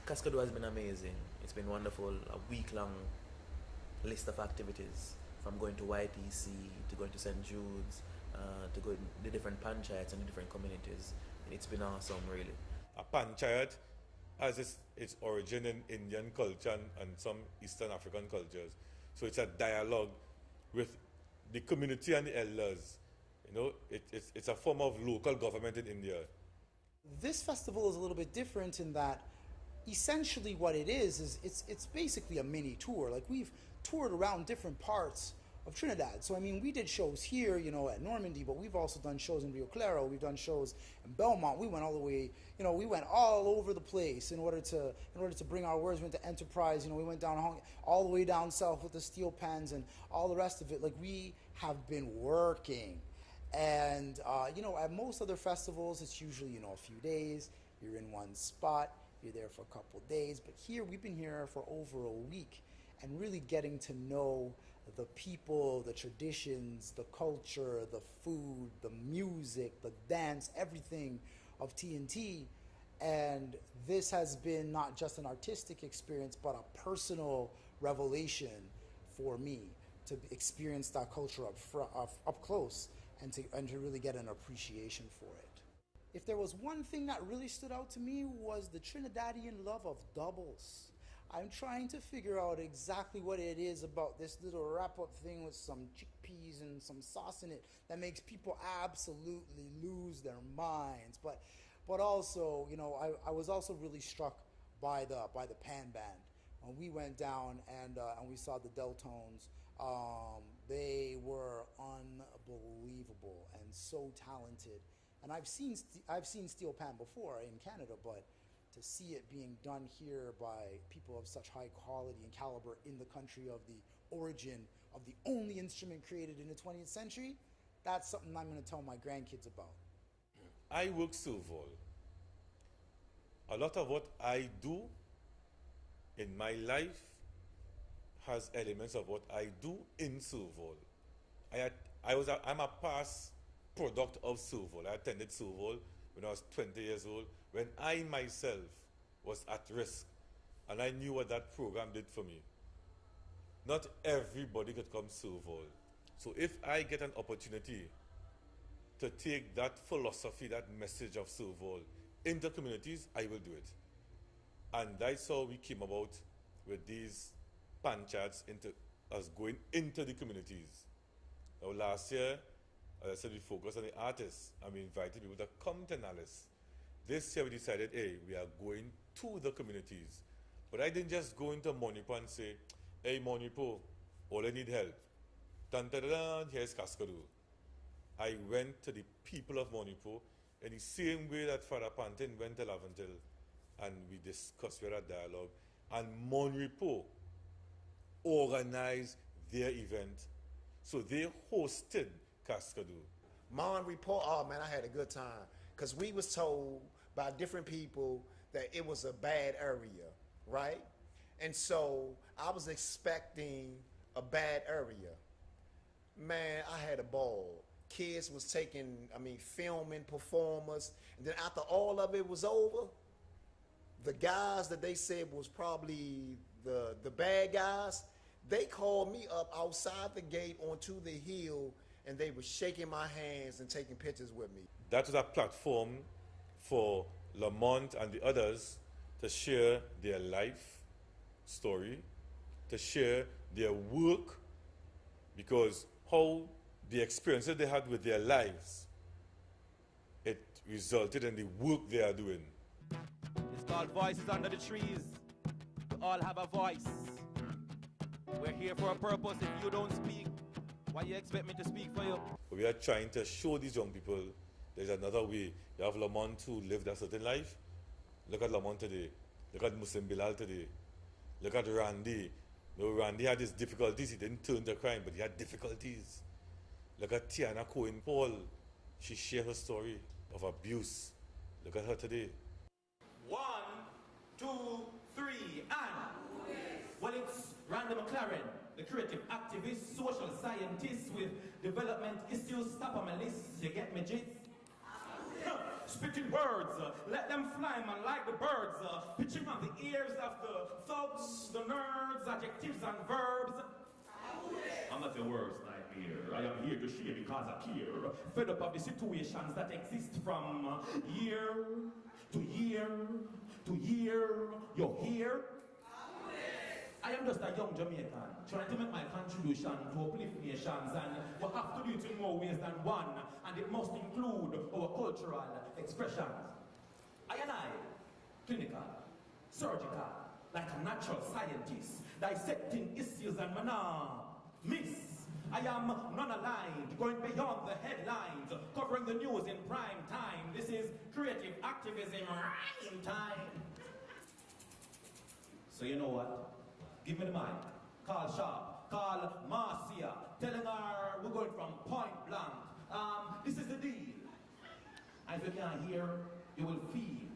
Cascadoo has been amazing. It's been wonderful. A week-long list of activities, from going to YTC to going to St. Jude's, to going to the different panchayats and the different communities. It's been awesome, really. A panchayat has its origin in Indian culture and some Eastern African cultures. So it's a dialogue with the community and the elders. You know, it's a form of local government in India. This festival is a little bit different in that essentially what it is it's basically a mini tour. Like, we've toured around different parts of Trinidad. So I mean, we did shows here, you know, at Normandie, but we've also done shows in Rio Claro. We've done shows in Belmont. We went all the way, you know, we went all over the place in order to bring our words. We went to Enterprise. You know, we went down all the way down south with the steel pans and all the rest of it. Like, we have been working. And, you know, at most other festivals, it's usually, you know, a few days. You're in one spot. You're there for a couple of days. But here, we've been here for over a week and really getting to know the people, the traditions, the culture, the food, the music, the dance, everything of TNT. And this has been not just an artistic experience, but a personal revelation for me to experience that culture up close and to really get an appreciation for it. If there was one thing that really stood out to me, was the Trinidadian love of doubles. I'm trying to figure out exactly what it is about this little wrap-up thing with some chickpeas and some sauce in it that makes people absolutely lose their minds. But also, you know, I was also really struck by the pan band. When we went down and we saw the Deltones, they were unbelievable and so talented. And I've seen steel pan before in Canada, but to see it being done here by people of such high quality and caliber in the country of the origin of the only instrument created in the 20th century, that's something I'm going to tell my grandkids about. I work Serval. A lot of what I do in my life has elements of what I do in Serval. I'm a past product of Serval. I attended Serval when I was 20 years old, when I myself was at risk, and I knew what that program did for me. Not everybody could come Serval. So if I get an opportunity to take that philosophy, that message of Serval into communities, I will do it. And that's how we came about with these panchayats, into us going into the communities. Now, last year, as I said, we focused on the artists, and we invited people to come to Nallis. This year we decided, hey, we are going to the communities. But I didn't just go into Monipo and say, hey, Monipo, all I need help. Dun, dun, dun, dun, here's Cascadoo. I went to the people of Monipo in the same way that Father Pantin went to Laventil, and we discussed, we had a dialogue. And Monipo organized their event. So they hosted Cascadoo. Report, oh man, I had a good time. Because we was told by different people that it was a bad area, right? And so I was expecting a bad area. Man, I had a ball. Kids was filming performers. And then after all of it was over, the guys that they said was probably the bad guys, they called me up outside the gate onto the hill, and they were shaking my hands and taking pictures with me. That was a platform for Lamont and the others to share their life story, to share their work, because how the experiences they had with their lives, it resulted in the work they are doing. It's called Voices Under the Trees. We all have a voice. We're here for a purpose. If you don't speak, why you expect me to speak for you? We are trying to show these young people there's another way. You have Lamont who lived a certain life. Look at Lamont today. Look at Muslim Belal today. Look at Randy. No, Randy had his difficulties. He didn't turn to crime, but he had difficulties. Look at Tiana Cohen Paul. She shared her story of abuse. Look at her today. 1, 2, 3, and... Well, it's Randy McLaren, the creative activist, social scientist with development issues top on my list. You get me, Jits? spitting words, let them fly, man, like the birds, pitching on the ears of the thugs, the nerds, adjectives and verbs. I'm not your worst nightmare. I am here to share because I care. Fed up of the situations that exist from year to year to year. You're here. I am just a young Jamaican trying to make my contribution to uplift nations, and we have to do it in more ways than one, and it must include our cultural expressions. I and I, clinical, surgical, like a natural scientist, dissecting issues and miss. I am non-aligned, going beyond the headlines, covering the news in prime time. This is creative activism in time. So you know what? Give me the mic. Call Sharp, call Marcia, telling her we're going from point blank. This is the deal. And if you can't hear, you will feel.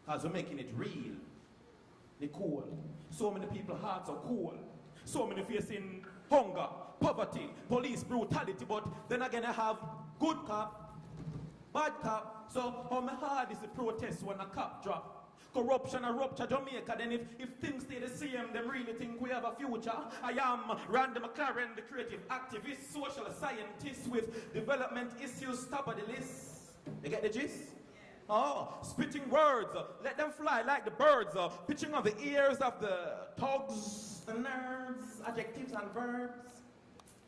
Because we're making it real. They're cool. So many people's hearts are cool. So many facing hunger, poverty, police brutality, but then again I have good cop, bad cop. So how hard is the protest when a cop drop? Corruption and rupture Jamaica, then if things stay the same, them really think we have a future. I am Randy McLaren, the creative activist, social scientist with development issues top of the list. You get the gist? Oh, spitting words, let them fly like the birds, pitching on the ears of the thugs, the nerds, adjectives and verbs.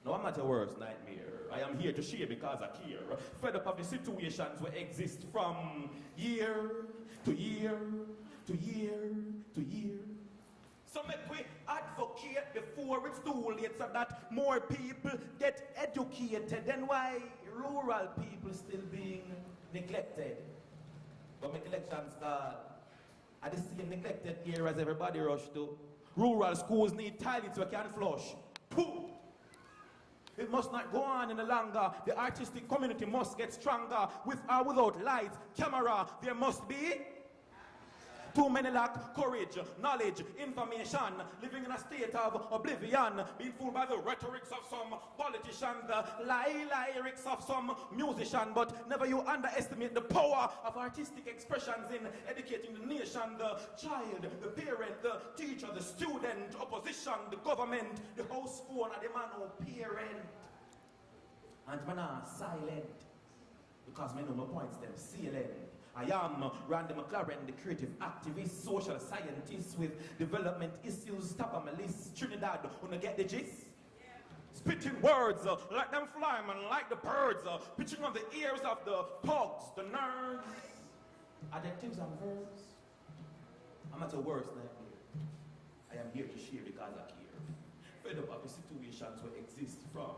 No, I'm not your worst nightmare. I am here to share because I care. Fed up of the situations we exist from year to year to year to year. So make we advocate before it's too late so that more people get educated. Then why rural people still being neglected? But my elections are the same neglected areas everybody rush to. Rural schools need toilets we can flush. Pooh! It must not go on any longer. The artistic community must get stronger. With or without lights, camera, there must be. Too many lack courage, knowledge, information, living in a state of oblivion, being fooled by the rhetorics of some politician, the lyrics of some musician, but never you underestimate the power of artistic expressions in educating the nation, the child, the parent, the teacher, the student, opposition, the government, the house owner, the man who parent. And man are silent, because me know my points them sealing. I am Randy McLaren, the creative activist, social scientist with development issues top of my list. Trinidad, wanna get the gist? Yeah. Spitting words, let them fly, man, like the birds, pitching on the ears of the thugs, the nerds, adjectives and verbs. I'm at the worst nightmare. I am here to share because I care. Fed up of the situations we exist from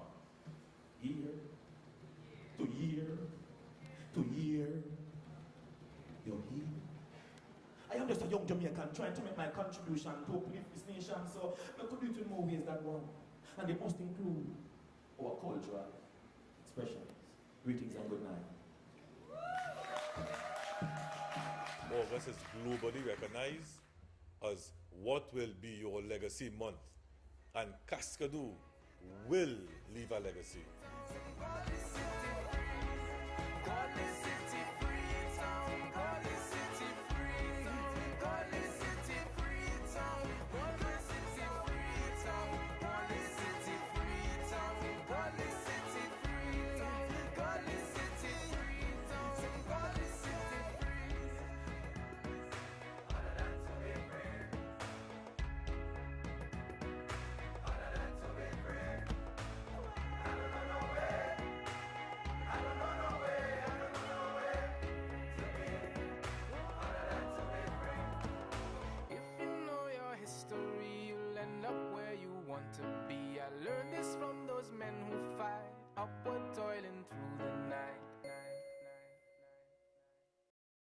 year to year to year. You're here. I am just a young Jamaican trying to make my contribution to uplift this nation, so I could do it in more ways than one. And it must include our cultural expressions. Greetings and good night. August is globally recognized as what will be your legacy month. And Cascadoo will leave a legacy.